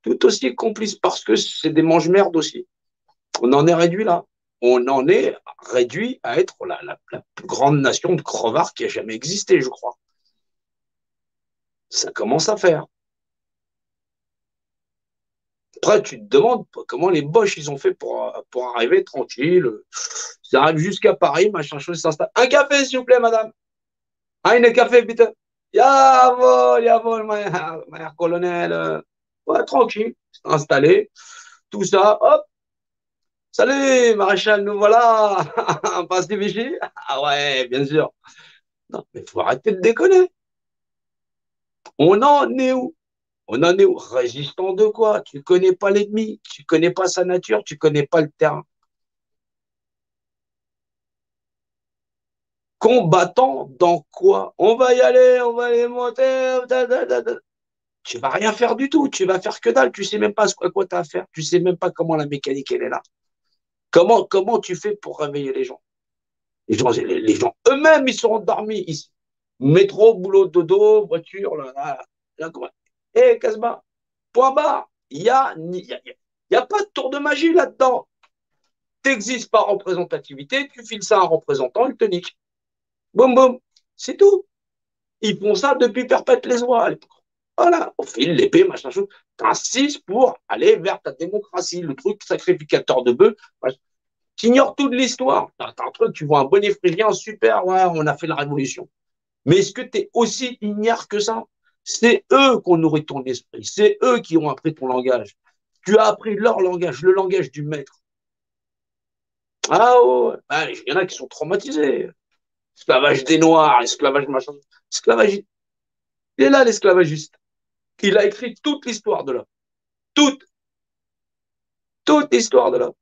Speaker 8: Tout aussi complices parce que c'est des mange-merdes aussi. On en est réduit là. On en est réduit à être la plus grande nation de crevards qui a jamais existé, je crois. Ça commence à faire. Après, tu te demandes comment les Boches ils ont fait pour arriver tranquille. Ils arrivent jusqu'à Paris, machin chose, s'installe. Un café, s'il vous plaît, madame. Un café, bitte. Jawohl, mein colonel. Ouais, tranquille, installé. Tout ça, hop. Salut, maréchal, nous voilà. On passe du Vichy. Ah ouais, bien sûr. Non, mais il faut arrêter de déconner. On en est où? On en est où? Résistant de quoi? Tu ne connais pas l'ennemi, tu ne connais pas sa nature, tu ne connais pas le terrain. Combattant dans quoi? On va y aller, on va aller monter. Tu vas rien faire du tout, tu vas faire que dalle, tu sais même pas à quoi tu as à faire, tu sais même pas comment la mécanique elle est là. Comment tu fais pour réveiller les gens? Les gens eux-mêmes, ils sont endormis ici. Métro, boulot, dodo, voiture, là, hé, Casbah, point barre. Il y a pas de tour de magie là-dedans. Tu n'existes par représentativité, tu files ça à un représentant, il te nique. Boum, boum, c'est tout. Ils font ça depuis perpète les oies. Voilà, au fil, l'épée, machin chose. T'insistes pour aller vers ta démocratie, le truc sacrificateur de bœuf. Tu ignores toute l'histoire. T'as un truc, tu vois un bonnet phrygien, super, ouais, on a fait la révolution. Mais est-ce que tu es aussi ignare que ça? C'est eux qui ont nourri ton esprit. C'est eux qui ont appris ton langage. Tu as appris leur langage, le langage du maître. Ah ouais, ah, il y en a qui sont traumatisés. Esclavage des Noirs, esclavage machin. Esclavage. Il est là, l'esclavagiste. Il a écrit toute l'histoire de l'homme. Toute, toute l'histoire de l'homme.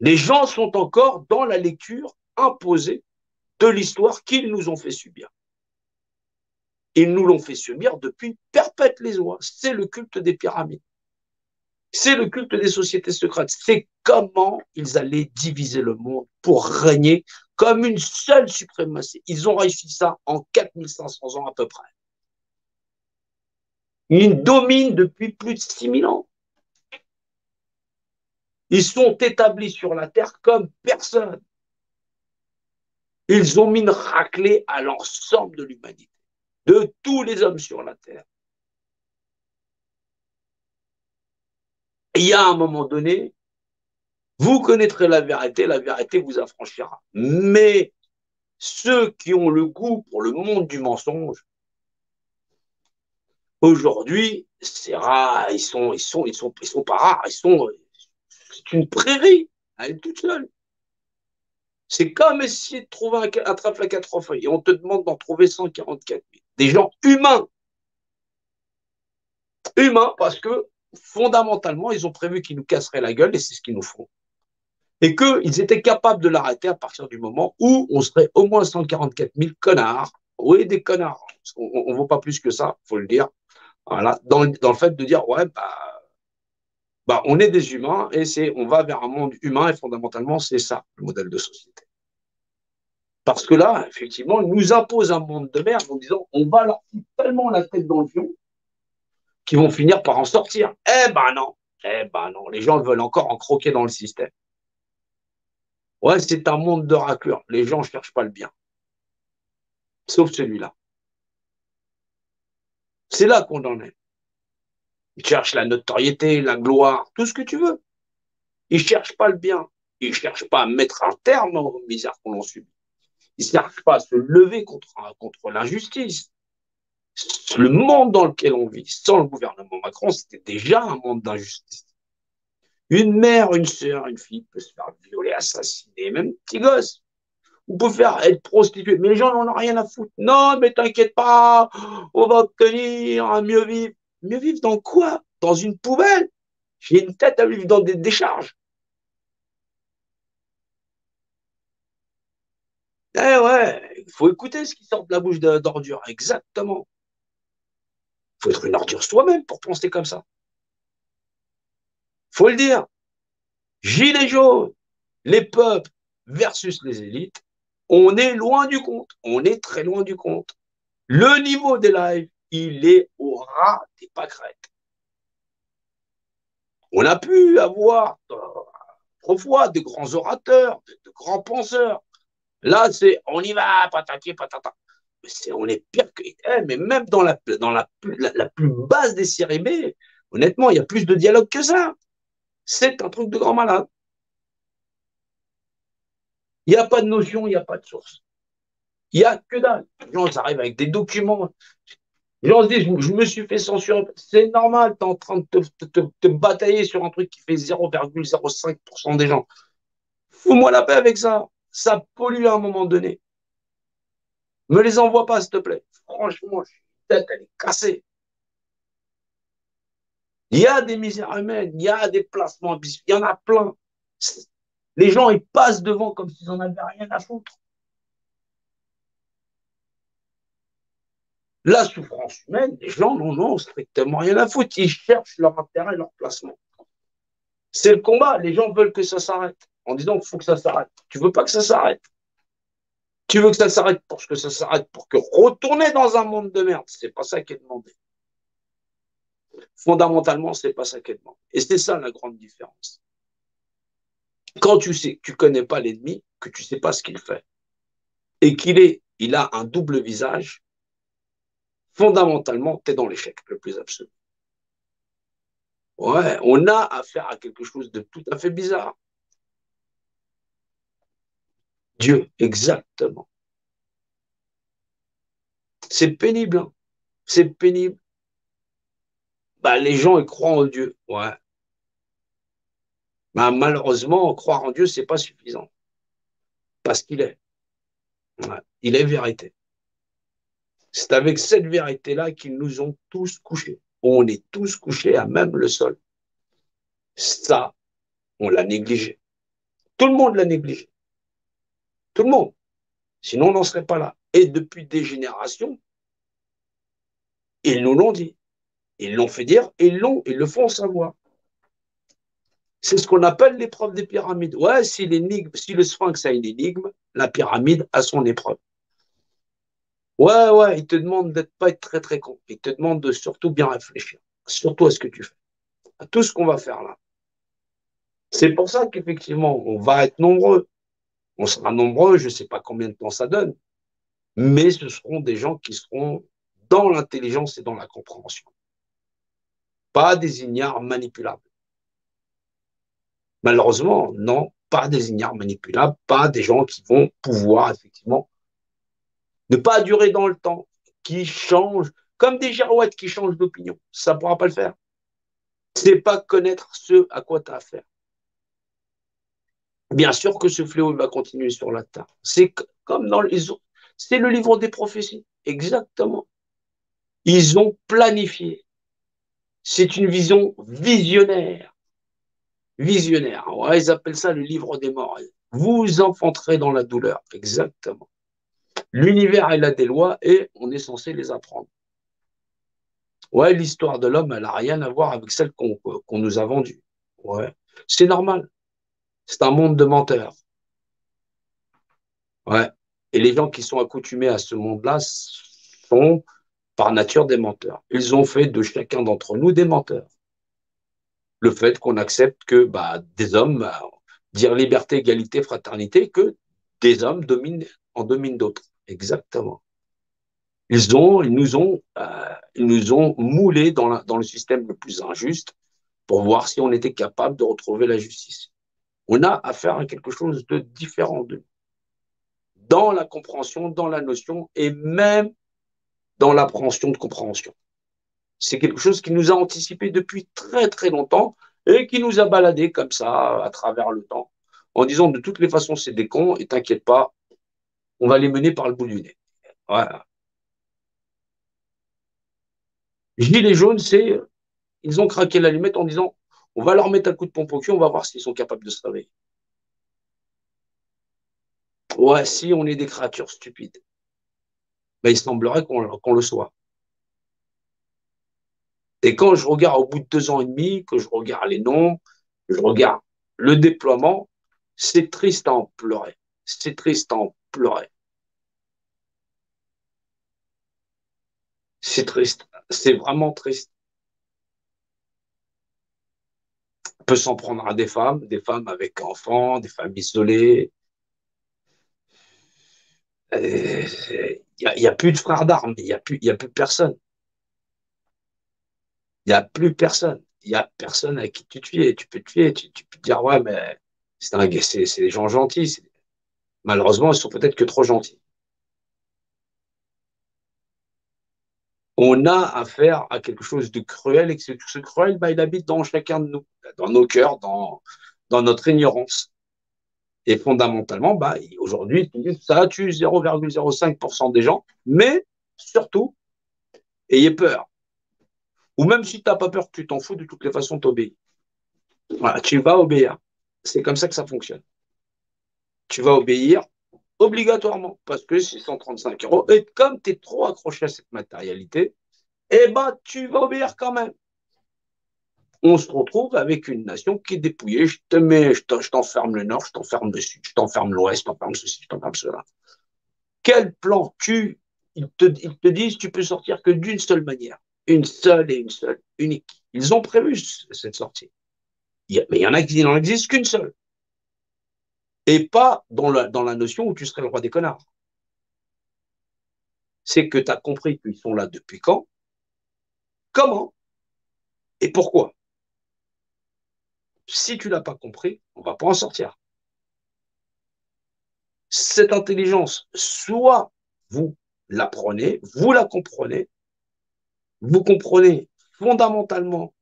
Speaker 8: Les gens sont encore dans la lecture imposée de l'histoire qu'ils nous ont fait subir. Ils nous l'ont fait subir depuis perpète les oies. C'est le culte des pyramides. C'est le culte des sociétés secrètes. C'est comment ils allaient diviser le monde pour régner comme une seule suprématie. Ils ont réussi ça en 4500 ans à peu près. Ils dominent depuis plus de 6000 ans. Ils sont établis sur la terre comme personne. Ils ont mis une raclée à l'ensemble de l'humanité, de tous les hommes sur la terre. Et il y a un moment donné, vous connaîtrez la vérité vous affranchira. Mais ceux qui ont le goût pour le monde du mensonge, aujourd'hui, c'est rare, ils sont pas rares, c'est une prairie, à elle toute seule. C'est comme essayer de trouver un trèfle à quatre feuilles et on te demande d'en trouver 144 000. Des gens humains. Humains parce que fondamentalement, ils ont prévu qu'ils nous casseraient la gueule et c'est ce qu'ils nous font. Et qu'ils étaient capables de l'arrêter à partir du moment où on serait au moins 144 000 connards. Oui, des connards. On ne vaut pas plus que ça, il faut le dire. Voilà. Dans le fait de dire, ouais, on est des humains et on va vers un monde humain et fondamentalement, c'est ça, le modèle de société. Parce que là, effectivement, ils nous imposent un monde de merde en disant, on va leur foutre tellement la tête dans le fion qu'ils vont finir par en sortir. Eh ben non, les gens veulent encore en croquer dans le système. Ouais, c'est un monde de raclure. Les gens ne cherchent pas le bien. Sauf celui-là. C'est là qu'on en est. Ils cherchent la notoriété, la gloire, tout ce que tu veux. Ils ne cherchent pas le bien. Ils ne cherchent pas à mettre un terme aux misères qu'on en subit. Ils ne cherchent pas à se lever contre l'injustice. Le monde dans lequel on vit, sans le gouvernement Macron, c'était déjà un monde d'injustice. Une mère, une sœur, une fille peut se faire violer, assassiner, même petit gosse. On peut faire être prostituée, mais les gens n'en ont rien à foutre. Non, mais t'inquiète pas, on va obtenir un mieux vivre. Mieux vivre dans quoi? Dans une poubelle? J'ai une tête à vivre dans des décharges. Eh ouais, il faut écouter ce qui sort de la bouche d'ordure. Exactement. Il faut être une ordure soi-même pour penser comme ça. Faut le dire. Gilets jaunes, les peuples versus les élites, on est loin du compte. On est très loin du compte. Le niveau des lives, il est au ras des pâquerettes. On a pu avoir autrefois de grands orateurs, de grands penseurs. Là, c'est on y va, patati patata. On est pire que. Mais même dans la plus basse des séries B, honnêtement, il y a plus de dialogue que ça. C'est un truc de grand malade. Il n'y a pas de notion, il n'y a pas de source. Il n'y a que dalle. Les gens arrivent avec des documents. Les gens se disent, je me suis fait censurer. C'est normal, tu es en train de te batailler sur un truc qui fait 0,05% des gens. Fous-moi la paix avec ça. Ça pollue à un moment donné. Me les envoie pas, s'il te plaît. Franchement, la tête, elle est cassée. Il y a des misères humaines, il y a des placements abusifs, il y en a plein. Les gens, ils passent devant comme s'ils n'en avaient rien à foutre. La souffrance humaine, les gens n'en ont strictement rien à foutre. Ils cherchent leur intérêt, leur placement. C'est le combat. Les gens veulent que ça s'arrête. En disant qu'il faut que ça s'arrête. Tu veux pas que ça s'arrête. Tu veux que ça s'arrête pour que ça s'arrête, pour que retourner dans un monde de merde. C'est pas ça qui est demandé. Fondamentalement, c'est pas ça qui est demandé. Et c'est ça la grande différence. Quand tu sais que tu connais pas l'ennemi, que tu sais pas ce qu'il fait, et il a un double visage, fondamentalement, tu es dans l'échec le plus absolu. Ouais, on a affaire à quelque chose de tout à fait bizarre. Dieu, exactement. C'est pénible, hein. C'est pénible. Bah, les gens, ils croient en Dieu. Ouais. Bah, malheureusement, croire en Dieu, c'est pas suffisant. Parce qu'il est. Ouais. Il est vérité. C'est avec cette vérité-là qu'ils nous ont tous couchés. On est tous couchés à même le sol. Ça, on l'a négligé. Tout le monde l'a négligé. Tout le monde. Sinon, on n'en serait pas là. Et depuis des générations, ils nous l'ont dit. Ils l'ont fait dire et ils le font savoir. C'est ce qu'on appelle l'épreuve des pyramides. Ouais, si le sphinx a une énigme, la pyramide a son épreuve. Ouais, ouais, il te demande d'être pas être très très con. Il te demande de surtout bien réfléchir. Surtout à ce que tu fais. À tout ce qu'on va faire là. C'est pour ça qu'effectivement, on va être nombreux. On sera nombreux, je ne sais pas combien de temps ça donne. Mais ce seront des gens qui seront dans l'intelligence et dans la compréhension. Pas des ignares manipulables. Malheureusement, non, pas des ignares manipulables, pas des gens qui vont pouvoir effectivement ne pas durer dans le temps, qui changent, comme des girouettes qui changent d'opinion. Ça ne pourra pas le faire. C'est pas connaître ce à quoi tu as affaire. Bien sûr que ce fléau va continuer sur la terre. C'est comme dans les autres. C'est le livre des prophéties. Exactement. Ils ont planifié. C'est une vision visionnaire. Visionnaire. Ouais, ils appellent ça le livre des morts. Vous enfanterez dans la douleur. Exactement. L'univers, il a des lois et on est censé les apprendre. Ouais, l'histoire de l'homme, elle n'a rien à voir avec celle qu'on nous a vendue. Ouais. C'est normal. C'est un monde de menteurs. Ouais. Et les gens qui sont accoutumés à ce monde-là sont par nature des menteurs. Ils ont fait de chacun d'entre nous des menteurs. Le fait qu'on accepte que des hommes, dire liberté, égalité, fraternité, que des hommes en dominent d'autres. Exactement. Ils nous ont moulés dans le système le plus injuste pour voir si on était capable de retrouver la justice. On a affaire à quelque chose de différent de nous. Dans la compréhension, dans la notion et même dans l'appréhension de compréhension. C'est quelque chose qui nous a anticipé depuis très très longtemps et qui nous a baladés comme ça à travers le temps en disant de toutes les façons c'est des cons et t'inquiète pas, on va les mener par le bout du nez. Voilà. Gilets jaunes, ils ont craqué l'allumette en disant on va leur mettre un coup de pompe au cul, on va voir s'ils sont capables de se réveiller. Ouais, si on est des créatures stupides, il semblerait qu'on le soit. Et quand je regarde au bout de 2 ans et demi, que je regarde les nombres, que je regarde le déploiement, c'est triste à en pleurer. C'est triste à en pleurer. C'est triste. C'est vraiment triste. On peut s'en prendre à des femmes avec enfants, des femmes isolées. Il n'y a plus de frères d'armes, il y a plus personne. Il n'y a plus personne. Il n'y a personne à qui tu te fies. Tu peux te fier, tu peux te dire, ouais, mais c'est des gens gentils. Malheureusement, ils sont peut-être que trop gentils. On a affaire à quelque chose de cruel et que ce cruel, il habite dans chacun de nous, dans nos cœurs, dans notre ignorance. Et fondamentalement, aujourd'hui, ça tue 0,05% des gens, mais surtout, ayez peur. Ou même si tu n'as pas peur, tu t'en fous, de toutes les façons, tu obéis. Voilà, tu vas obéir. C'est comme ça que ça fonctionne. Tu vas obéir obligatoirement parce que c'est 135 euros. Et comme tu es trop accroché à cette matérialité, tu vas obéir quand même. On se retrouve avec une nation qui est dépouillée. Je t'enferme le nord, je t'enferme le sud, je t'enferme l'ouest, je t'enferme ceci, je t'enferme cela. Quel plan ils te disent tu peux sortir que d'une seule manière. Une seule, unique. Ils ont prévu cette sortie. Mais il y en a qui n'en existe qu'une seule. Et pas dans la notion où tu serais le roi des connards. C'est que tu as compris qu'ils sont là depuis quand, comment et pourquoi. Si tu l'as pas compris, on va pas en sortir. Cette intelligence, soit vous l'apprenez, vous la comprenez, vous comprenez fondamentalement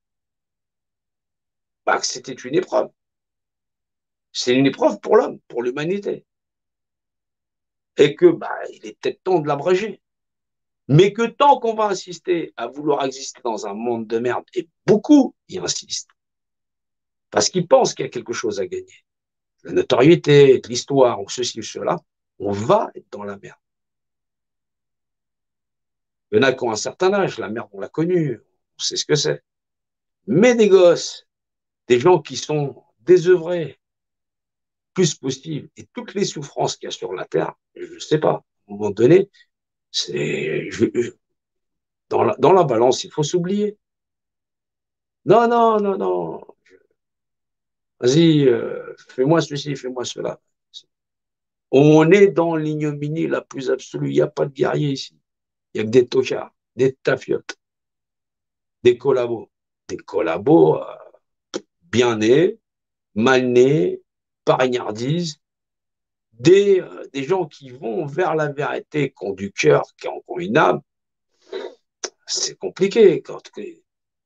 Speaker 8: bah, que c'était une épreuve. C'est une épreuve pour l'homme, pour l'humanité. Et que bah, il est peut-être temps de l'abréger. Mais que tant qu'on va insister à vouloir exister dans un monde de merde, et beaucoup y insistent, parce qu'ils pensent qu'il y a quelque chose à gagner, la notoriété, l'histoire, ou ceci ou cela, on va être dans la merde. Il y en a qui ont un certain âge, la merde, on l'a connue, on sait ce que c'est. Mais des gosses, des gens qui sont désœuvrés, plus possible, et toutes les souffrances qu'il y a sur la Terre, je ne sais pas, à un moment donné, c'est dans la balance, il faut s'oublier. Non, non, non, non. Vas-y, fais-moi ceci, fais-moi cela. On est dans l'ignominie la plus absolue. Il n'y a pas de guerriers ici. Il n'y a que des tochards, des tafiotes, des collabos. Des collabos bien nés, mal nés, parignardises, des gens qui vont vers la vérité, qui ont du cœur, qui ont une âme. C'est compliqué.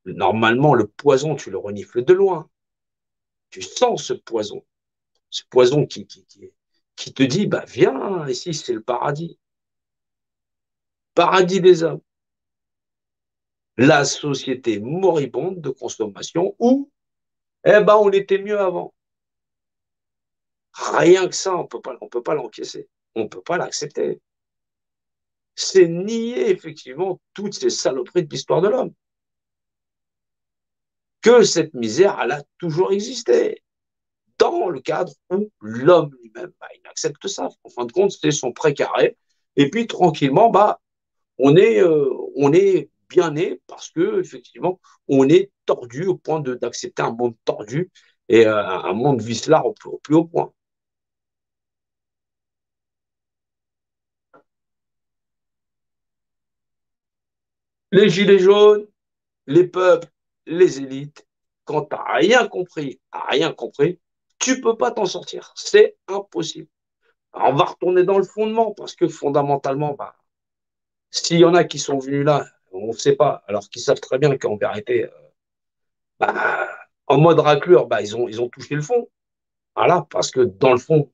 Speaker 8: Normalement, le poison, tu le renifles de loin. Tu sens ce poison qui te dit, bah, viens, ici, c'est le paradis. Paradis des hommes. La société moribonde de consommation où, eh ben, on était mieux avant. Rien que ça, on peut pas l'encaisser. On ne peut pas l'accepter. C'est nier, effectivement, toutes ces saloperies de l'histoire de l'homme. Que cette misère, elle a toujours existé. Dans le cadre où l'homme lui-même, bah, il accepte ça. En fin de compte, c'est son précaré. Et puis, tranquillement, bah, on est bien né parce que, effectivement, on est tordu au point d'accepter un monde tordu et un monde vicelard au plus haut point. Les gilets jaunes, les peuples, les élites, quand tu n'as rien compris, tu peux pas t'en sortir. C'est impossible. Alors, on va retourner dans le fondement parce que fondamentalement, bah, s'il y en a qui sont venus là, on ne sait pas, alors qu'ils savent très bien qu'en vérité, bah, en mode raclure, bah, ils ont touché le fond. Voilà, parce que dans le fond,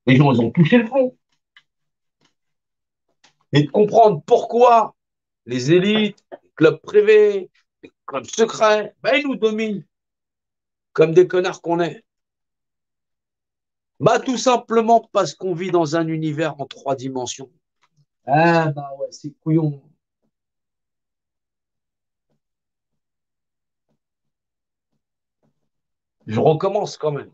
Speaker 8: les gens, ils ont touché le fond. Et de comprendre pourquoi les élites, les clubs privés, les clubs secrets, bah, ils nous dominent comme des connards qu'on est. Bah, tout simplement parce qu'on vit dans un univers en 3 dimensions. Ah, bah ouais, c'est couillon. Je recommence quand même.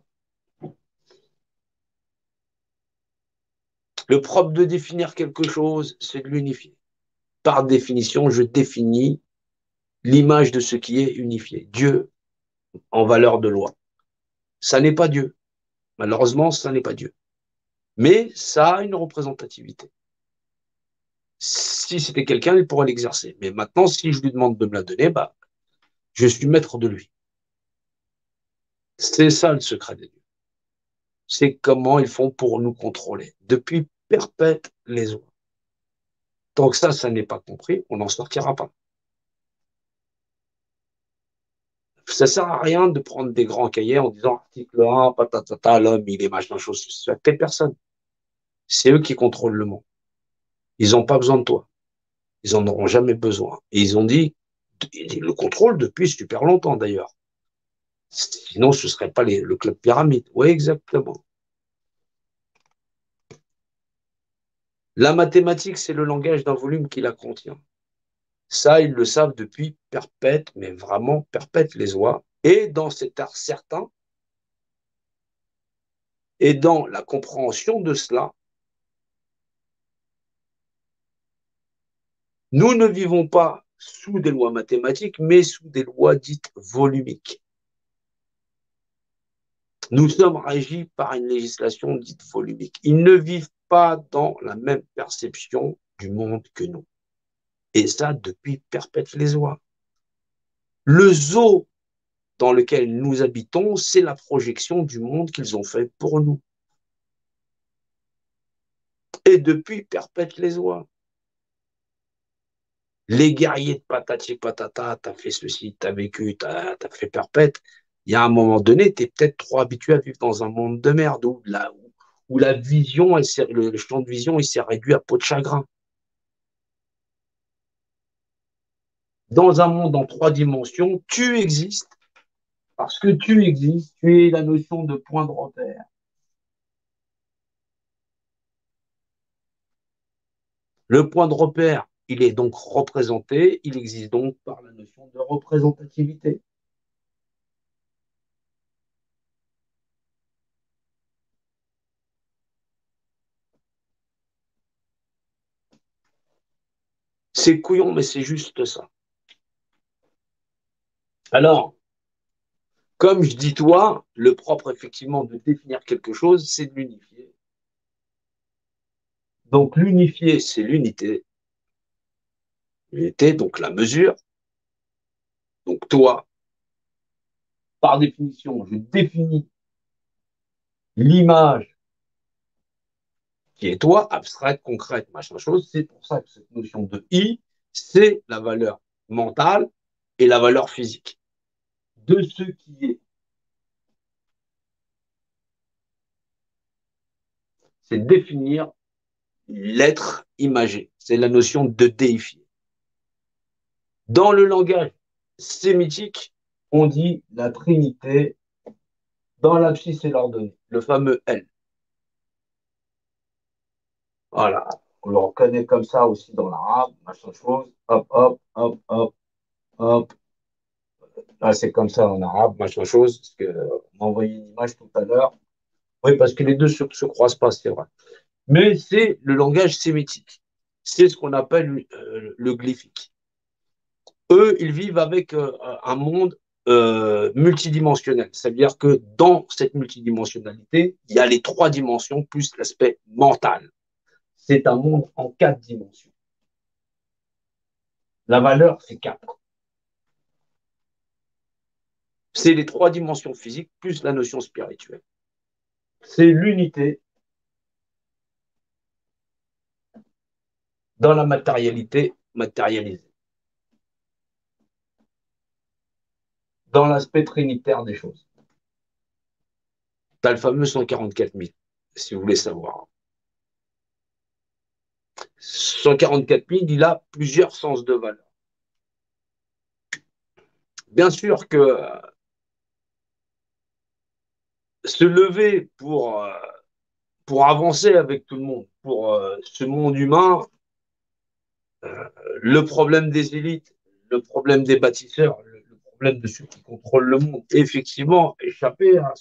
Speaker 8: Le propre de définir quelque chose, c'est de l'unifier. Par définition, je définis l'image de ce qui est unifié. Dieu en valeur de loi. Ça n'est pas Dieu. Malheureusement, ça n'est pas Dieu. Mais ça a une représentativité. Si c'était quelqu'un, il pourrait l'exercer. Mais maintenant, si je lui demande de me la donner, bah, je suis maître de lui. C'est ça le secret des dieux. C'est comment ils font pour nous contrôler. Depuis perpète les oies. Tant que ça n'est pas compris, on n'en sortira pas. Ça sert à rien de prendre des grands cahiers en disant article 1, patatata, l'homme, il est machin chose. Ça fait personne. C'est eux qui contrôlent le monde. Ils n'ont pas besoin de toi. Ils en auront jamais besoin. Et ils ont dit, ils le contrôlent depuis super longtemps d'ailleurs. Sinon, ce ne serait pas le club pyramide. Oui, exactement. La mathématique, c'est le langage d'un volume qui la contient. Ça, ils le savent depuis perpète, mais vraiment perpète les oies. Et dans cet art certain, et dans la compréhension de cela, nous ne vivons pas sous des lois mathématiques, mais sous des lois dites volumiques. Nous sommes régis par une législation dite volumique. Ils ne vivent pas dans la même perception du monde que nous. Et ça, depuis perpète les oies. Le zoo dans lequel nous habitons, c'est la projection du monde qu'ils ont fait pour nous. Et depuis, perpète les oies. Les guerriers de patati patata, t'as fait ceci, t'as vécu, t'as fait perpète. Il y a un moment donné, t'es peut-être trop habitué à vivre dans un monde de merde où la vision, le champ de vision, il s'est réduit à peau de chagrin. Dans un monde en 3 dimensions, tu existes. Parce que tu existes, tu es la notion de point de repère. Le point de repère, il est donc représenté, il existe donc par la notion de représentativité. C'est couillon, mais c'est juste ça. Alors, comme je dis toi, le propre effectivement de définir quelque chose, c'est de l'unifier. Donc l'unifier, c'est l'unité. L'unité, donc la mesure. Donc toi, par définition, je définis l'image qui est toi, abstraite, concrète, machin chose. C'est pour ça que cette notion de I, c'est la valeur mentale et la valeur physique de ce qui est. C'est définir l'être imagé. C'est la notion de déifier. Dans le langage sémitique, on dit la Trinité. Dans l'abscisse, c'est l'ordonnée, le fameux L. Voilà, on le reconnaît comme ça aussi dans l'arabe, machin chose. Hop, hop, hop, hop, hop. Là, c'est comme ça en arabe, machin chose. Parce que, on m'a envoyé une image tout à l'heure. Oui, parce que les deux se croisent pas, c'est vrai. Mais c'est le langage sémitique. C'est ce qu'on appelle le glyphique. Eux, ils vivent avec un monde multidimensionnel. C'est-à-dire que dans cette multidimensionnalité, il y a les 3 dimensions plus l'aspect mental. C'est un monde en 4 dimensions. La valeur, c'est 4. C'est les 3 dimensions physiques plus la notion spirituelle. C'est l'unité dans la matérialité matérialisée. Dans l'aspect trinitaire des choses. Tu as le fameux 144 000, si vous voulez savoir. 144 000, il a plusieurs sens de valeur. Bien sûr que se lever pour avancer avec tout le monde, pour ce monde humain, le problème des élites, le problème des bâtisseurs, le problème de ceux qui contrôlent le monde, effectivement, échapper à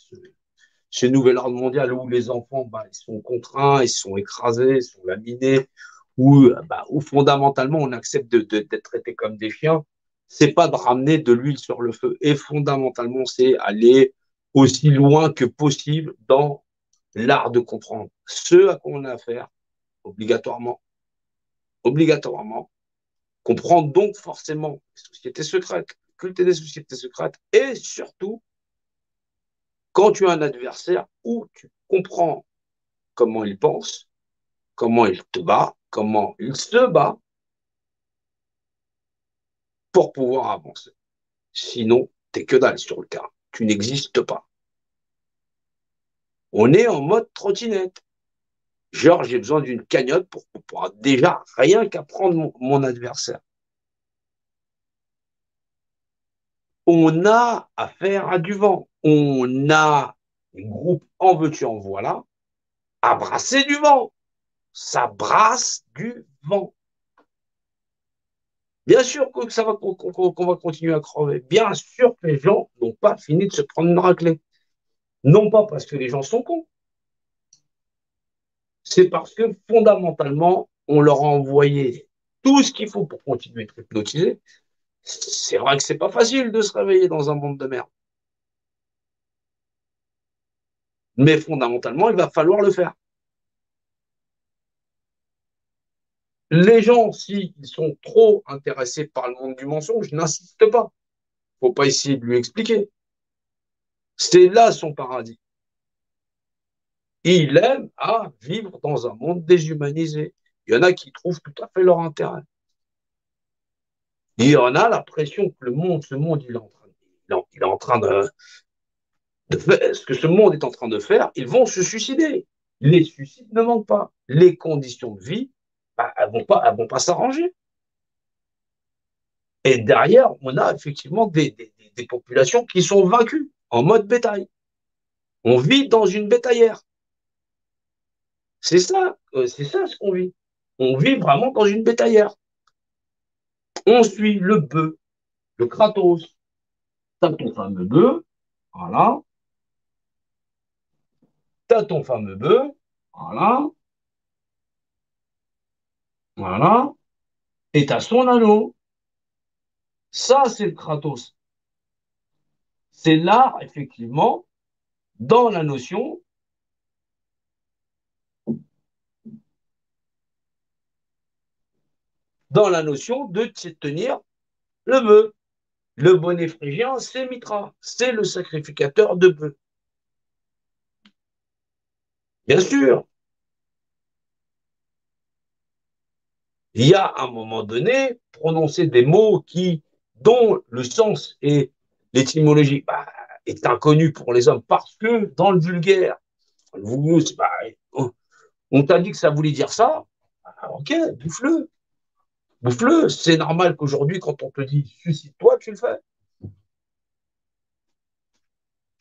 Speaker 8: ce nouvel ordre mondial où les enfants, ils sont contraints, ils sont écrasés, ils sont laminés, où fondamentalement on accepte d'être traités comme des chiens, c'est pas de ramener de l'huile sur le feu. Et fondamentalement, c'est aller aussi loin que possible dans l'art de comprendre ce à quoi on a affaire, obligatoirement. Obligatoirement. Comprendre donc forcément les sociétés secrètes, le culte des sociétés secrètes, et surtout, quand tu as un adversaire où tu comprends comment il pense, comment il te bat, comment il se bat, pour pouvoir avancer. Sinon, t'es que dalle sur le terrain. Tu n'existes pas. On est en mode trottinette. Genre, j'ai besoin d'une cagnotte pour déjà rien qu'à prendre mon adversaire. On a affaire à du vent. On a des groupes en veux-tu, en voilà, à brasser du vent. Ça brasse du vent. Bien sûr que ça va, qu'on va continuer à crever. Bien sûr que les gens n'ont pas fini de se prendre une raclée. Non pas parce que les gens sont cons, c'est parce que fondamentalement, on leur a envoyé tout ce qu'il faut pour continuer à être hypnotisé. C'est vrai que c'est pas facile de se réveiller dans un monde de merde. Mais fondamentalement, il va falloir le faire. Les gens, s'ils sont trop intéressés par le monde du mensonge, n'insistent pas. Faut pas essayer de lui expliquer. C'est là son paradis. Il aime à vivre dans un monde déshumanisé. Il y en a qui trouvent tout à fait leur intérêt. Il y en a la pression que ce monde, il est en train de faire, ce que ce monde est en train de faire, ils vont se suicider. Les suicides ne manquent pas. Les conditions de vie, bah, elles vont pas s'arranger. Et derrière, on a effectivement des populations qui sont vaincues en mode bétail. On vit dans une bétaillère. C'est ça ce qu'on vit. On vit vraiment dans une bétaillère. On suit le bœuf, le Kratos. T'as ton fameux bœuf, voilà. T'as ton fameux bœuf, voilà, voilà. Et t'as son anneau. Ça, c'est le Kratos. C'est là, effectivement, dans la notion de tenir le bœuf. Le bonnet phrygien, c'est Mitra, c'est le sacrificateur de bœuf. Bien sûr, il y a à un moment donné prononcé des mots dont le sens et l'étymologie est inconnu pour les hommes parce que dans le vulgaire, on t'a dit que ça voulait dire ça, ok, bouffe-le. Bouffe-le. C'est normal qu'aujourd'hui, quand on te dit suicide-toi, tu le fais.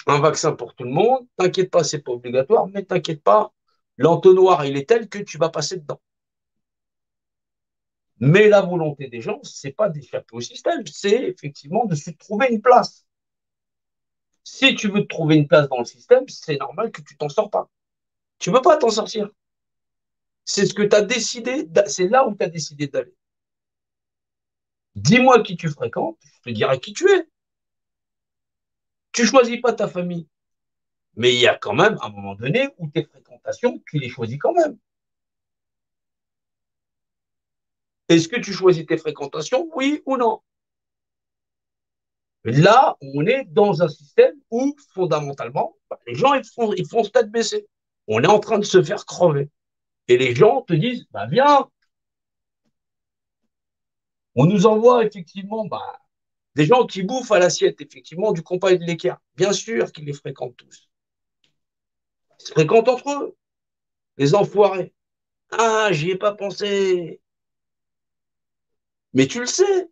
Speaker 8: Un vaccin pour tout le monde, t'inquiète pas, c'est pas obligatoire, mais t'inquiète pas, l'entonnoir, il est tel que tu vas passer dedans. Mais la volonté des gens, c'est pas d'échapper au système, c'est effectivement de se trouver une place. Si tu veux te trouver une place dans le système, c'est normal que tu t'en sors pas. Tu peux pas t'en sortir. C'est ce que tu as décidé, c'est là où tu as décidé d'aller. Dis-moi qui tu fréquentes, je te dirai qui tu es. Tu choisis pas ta famille. Mais il y a quand même un moment donné où tes fréquentations, tu les choisis quand même. Est-ce que tu choisis tes fréquentations, oui ou non? Là, on est dans un système où, fondamentalement, les gens, ils font tête baissée. On est en train de se faire crever. Et les gens te disent, viens, on nous envoie effectivement des gens qui bouffent à l'assiette, effectivement, du compas et de l'équerre. Bien sûr qu'ils les fréquentent tous. Ils se fréquentent entre eux, les enfoirés. Ah, j'y ai pas pensé. Mais tu le sais.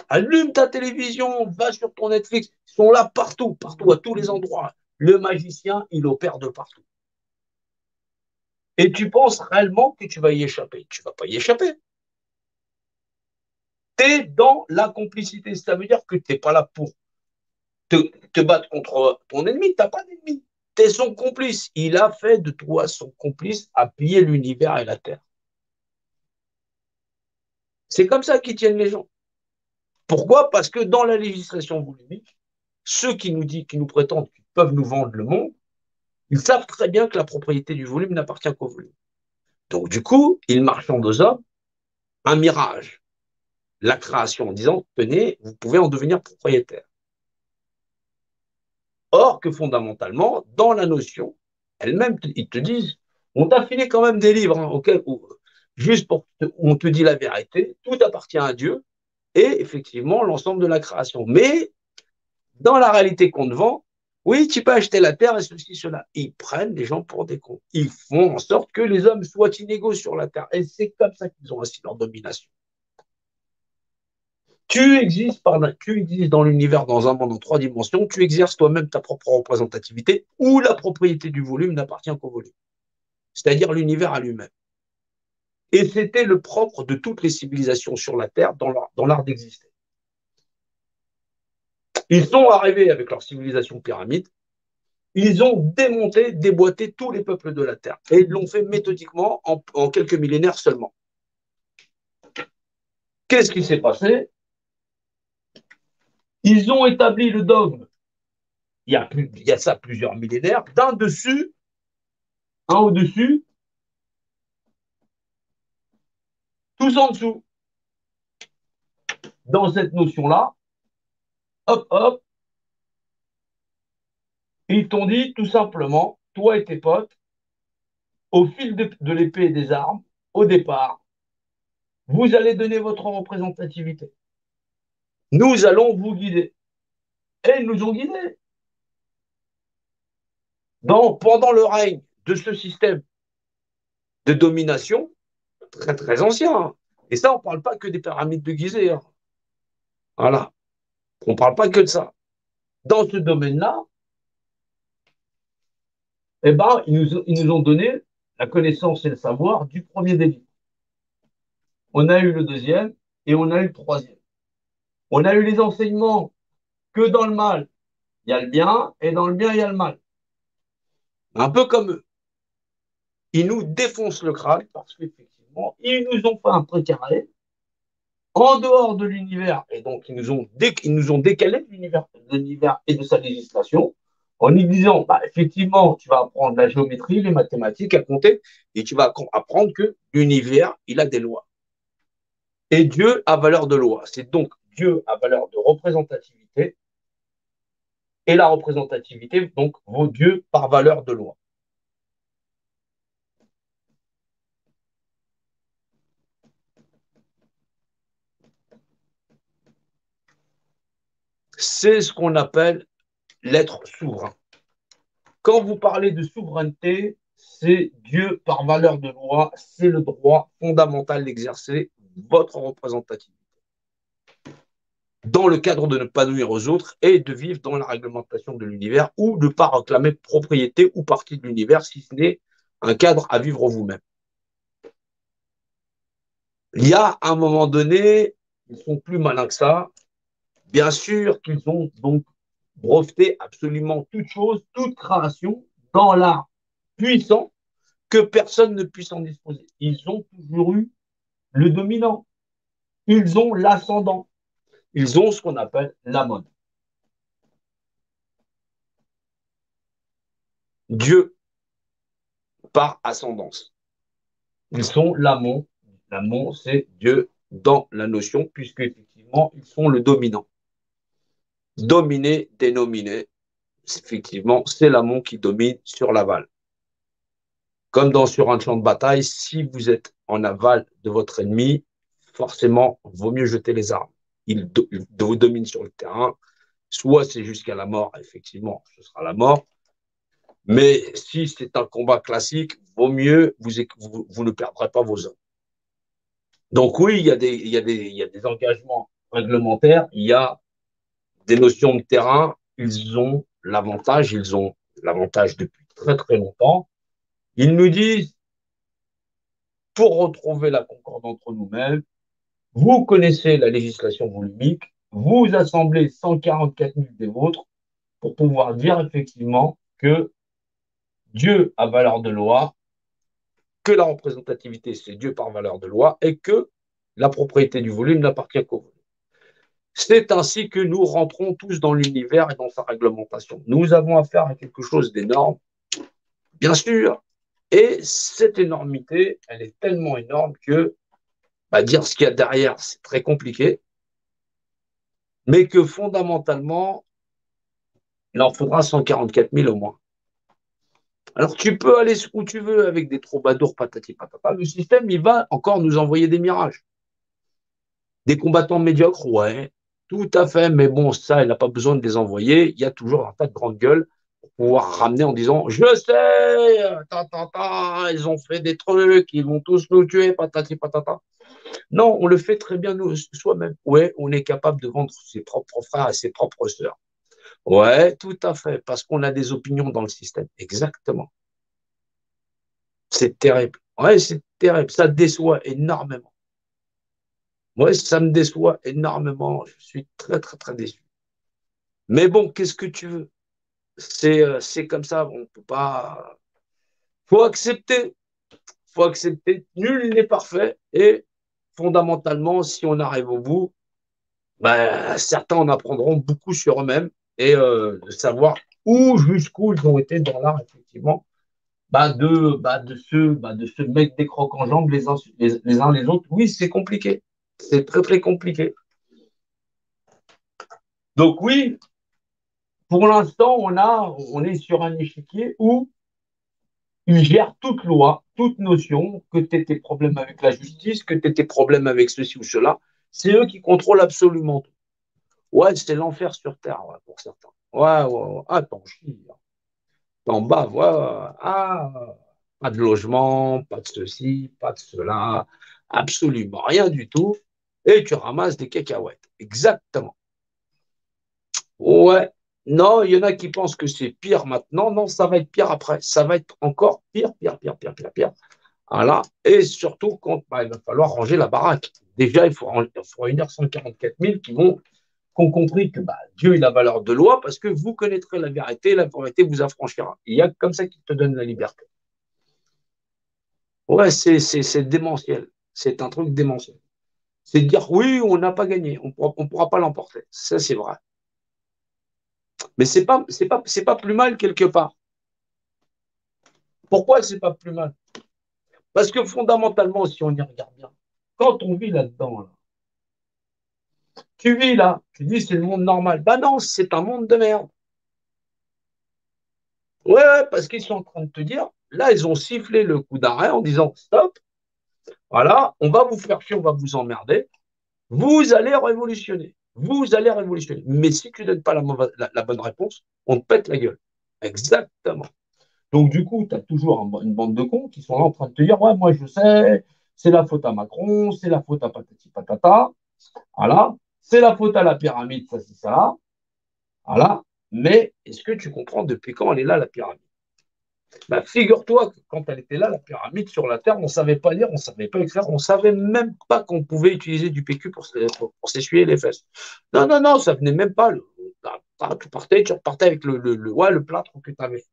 Speaker 8: Allume ta télévision, va sur ton Netflix. Ils sont là partout, partout, à tous les endroits. Le magicien, il opère de partout. Et tu penses réellement que tu vas y échapper. Tu ne vas pas y échapper. Tu es dans la complicité. Ça veut dire que tu n'es pas là pour te battre contre ton ennemi. Tu n'as pas d'ennemi. Tu es son complice. Il a fait de toi son complice à piller l'univers et la terre. C'est comme ça qu'ils tiennent les gens. Pourquoi? Parce que dans la législation volumique, ceux qui nous prétendent qu'ils peuvent nous vendre le monde, ils savent très bien que la propriété du volume n'appartient qu'au volume. Donc, du coup, ils marchandent aux hommes un mirage, la création, en disant, tenez, vous pouvez en devenir propriétaire. Or que fondamentalement, dans la notion elle-même, ils te disent, on t'a filé quand même des livres, juste pour que on te dit la vérité, tout appartient à Dieu et effectivement l'ensemble de la création. Mais dans la réalité qu'on te vend, oui, tu peux acheter la terre et ceci, cela. Ils prennent les gens pour des cons. Ils font en sorte que les hommes soient inégaux sur la terre. Et c'est comme ça qu'ils ont ainsi leur domination. Tu existes dans l'univers, dans un monde en 3 dimensions, tu exerces toi-même ta propre représentativité où la propriété du volume n'appartient qu'au volume, c'est-à-dire l'univers à lui-même. Et c'était le propre de toutes les civilisations sur la Terre dans l'art d'exister. Ils sont arrivés avec leur civilisation pyramide, ils ont démonté, déboîté tous les peuples de la Terre. Et ils l'ont fait méthodiquement en quelques millénaires seulement. Qu'est-ce qui s'est passé? Ils ont établi le dogme, il y a ça plusieurs millénaires, d'un dessus, un au-dessus, tous en dessous. Dans cette notion-là, hop, hop, Ils t'ont dit tout simplement, toi et tes potes, au fil de l'épée et des armes, au départ, vous allez donner votre représentativité. Nous allons vous guider. Et ils nous ont guidés. Pendant le règne de ce système de domination, très très ancien, hein. Et ça, on ne parle pas que des pyramides de Gizeh, hein. Voilà. On ne parle pas que de ça. Dans ce domaine-là, eh ben, ils nous ont donné la connaissance et le savoir du premier des livres. On a eu le deuxième et on a eu le troisième. On a eu les enseignements que dans le mal, il y a le bien, et dans le bien, il y a le mal. Un peu comme eux. Ils nous défoncent le crâne parce qu'effectivement, ils nous ont fait un précaré en dehors de l'univers, et donc ils nous ont décalé de l'univers et de sa législation, en nous disant, bah, effectivement, tu vas apprendre la géométrie, les mathématiques, à compter, et tu vas apprendre que l'univers, il a des lois. Et Dieu a valeur de loi. C'est donc Dieu a valeur de représentativité, et la représentativité, donc, vaut Dieu par valeur de loi. C'est ce qu'on appelle l'être souverain. Quand vous parlez de souveraineté, c'est Dieu par valeur de loi, c'est le droit fondamental d'exercer votre représentativité dans le cadre de ne pas nuire aux autres et de vivre dans la réglementation de l'univers ou de ne pas réclamer propriété ou partie de l'univers si ce n'est un cadre à vivre vous-même. Il y a un moment donné, ils sont plus malins que ça. Bien sûr qu'ils ont donc breveté absolument toute chose, toute création dans l'art puissant que personne ne puisse en disposer. Ils ont toujours eu le dominant. Ils ont l'ascendant. Ils ont ce qu'on appelle l'amon. Dieu par ascendance. Ils sont l'amon. L'amon, c'est Dieu dans la notion, puisque effectivement, ils sont le dominant. Dominer, dénominer, effectivement, c'est l'amont qui domine sur l'aval. Comme sur un champ de bataille, si vous êtes en aval de votre ennemi, forcément, il vaut mieux jeter les armes. Il vous domine sur le terrain. Soit c'est jusqu'à la mort, effectivement, ce sera la mort. Mais si c'est un combat classique, vaut mieux, vous ne perdrez pas vos hommes. Donc oui, il y a des engagements réglementaires, il y a des notions de terrain, ils ont l'avantage depuis très très longtemps. Ils nous disent, pour retrouver la concorde entre nous-mêmes, vous connaissez la législation volumique, vous assemblez 144 000 des vôtres pour pouvoir dire effectivement que Dieu a valeur de loi, que la représentativité, c'est Dieu par valeur de loi, et que la propriété du volume n'appartient qu'au volume. C'est ainsi que nous rentrons tous dans l'univers et dans sa réglementation. Nous avons affaire à quelque chose d'énorme, bien sûr, et cette énormité, elle est tellement énorme que dire ce qu'il y a derrière, c'est très compliqué, mais que fondamentalement, il en faudra 144 000 au moins. Alors, tu peux aller où tu veux avec des troubadours, patati patata. Le système, il va encore nous envoyer des mirages. Des combattants médiocres, ouais, tout à fait. Mais bon, ça, il n'a pas besoin de les envoyer. Il y a toujours un tas de grandes gueules pour pouvoir ramener en disant, je sais, ils ont fait des trucs, ils vont tous nous tuer, patati patata. Non, on le fait très bien nous soi-même. Ouais, on est capable de vendre ses propres frères et ses propres sœurs. Ouais, tout à fait, parce qu'on a des opinions dans le système. Exactement. C'est terrible. Ouais, c'est terrible. Ça déçoit énormément. Ouais, ça me déçoit énormément. Je suis très, très, très déçu. Mais bon, qu'est-ce que tu veux? C'est comme ça. On peut pas. Faut accepter. Faut accepter. Nul n'est parfait. Et fondamentalement, si on arrive au bout, certains en apprendront beaucoup sur eux-mêmes et de savoir jusqu'où ils ont été dans l'art, effectivement, de se mettre des crocs en jambes les uns les autres. Oui, c'est compliqué. C'est très, très compliqué. Donc oui, Pour l'instant, on est sur un échiquier où il gère toute loi, toute notion, que tu aies tes problèmes avec la justice, que tu aies tes problèmes avec ceci ou cela. C'est eux qui contrôlent absolument tout. Ouais, c'est l'enfer sur Terre, ouais, pour certains. Ouais, ouais, ouais. Ah, t'en chies. T'en bas, ouais. Ah, pas de logement, pas de ceci, pas de cela, absolument rien du tout. Et tu ramasses des cacahuètes. Exactement. Ouais. Non, il y en a qui pensent que c'est pire maintenant. Non, ça va être pire après. Ça va être encore pire, pire, pire, pire, pire, pire. Voilà. Et surtout, quand bah, il va falloir ranger la baraque. Déjà, il faut réunir 144 000 qui ont compris que bah, Dieu est la valeur de loi parce que vous connaîtrez la vérité vous affranchira. Il y a comme ça qu'il te donne la liberté. Ouais, c'est démentiel. C'est un truc démentiel. C'est de dire oui, on n'a pas gagné, on pourra pas l'emporter. Ça, c'est vrai. Mais c'est pas plus mal quelque part. Pourquoi c'est pas plus mal? Parce que fondamentalement, si on y regarde bien, quand on vit là-dedans, là, tu vis là, tu dis c'est le monde normal. Bah non, c'est un monde de merde. Ouais, ouais, parce qu'ils sont en train de te dire, là, ils ont sifflé le coup d'arrêt en disant stop, voilà, on va vous faire chier, on va vous emmerder, vous allez révolutionner. Vous allez révolutionner. Mais si tu ne donnes pas la bonne réponse, on te pète la gueule. Exactement. Donc, du coup, tu as toujours une bande de cons qui sont là en train de te dire, ouais, moi, je sais, c'est la faute à Macron, c'est la faute à patati patata, voilà, c'est la faute à la pyramide, ça, c'est ça, voilà. Mais est-ce que tu comprends depuis quand elle est là, la pyramide? Bah, figure-toi que quand elle était là, la pyramide sur la Terre, on ne savait pas lire, on ne savait pas écrire, on ne savait même pas qu'on pouvait utiliser du PQ pour s'essuyer les fesses. Non, non, non, ça venait même pas. Tu repartais avec ouais, le plâtre que tu avais.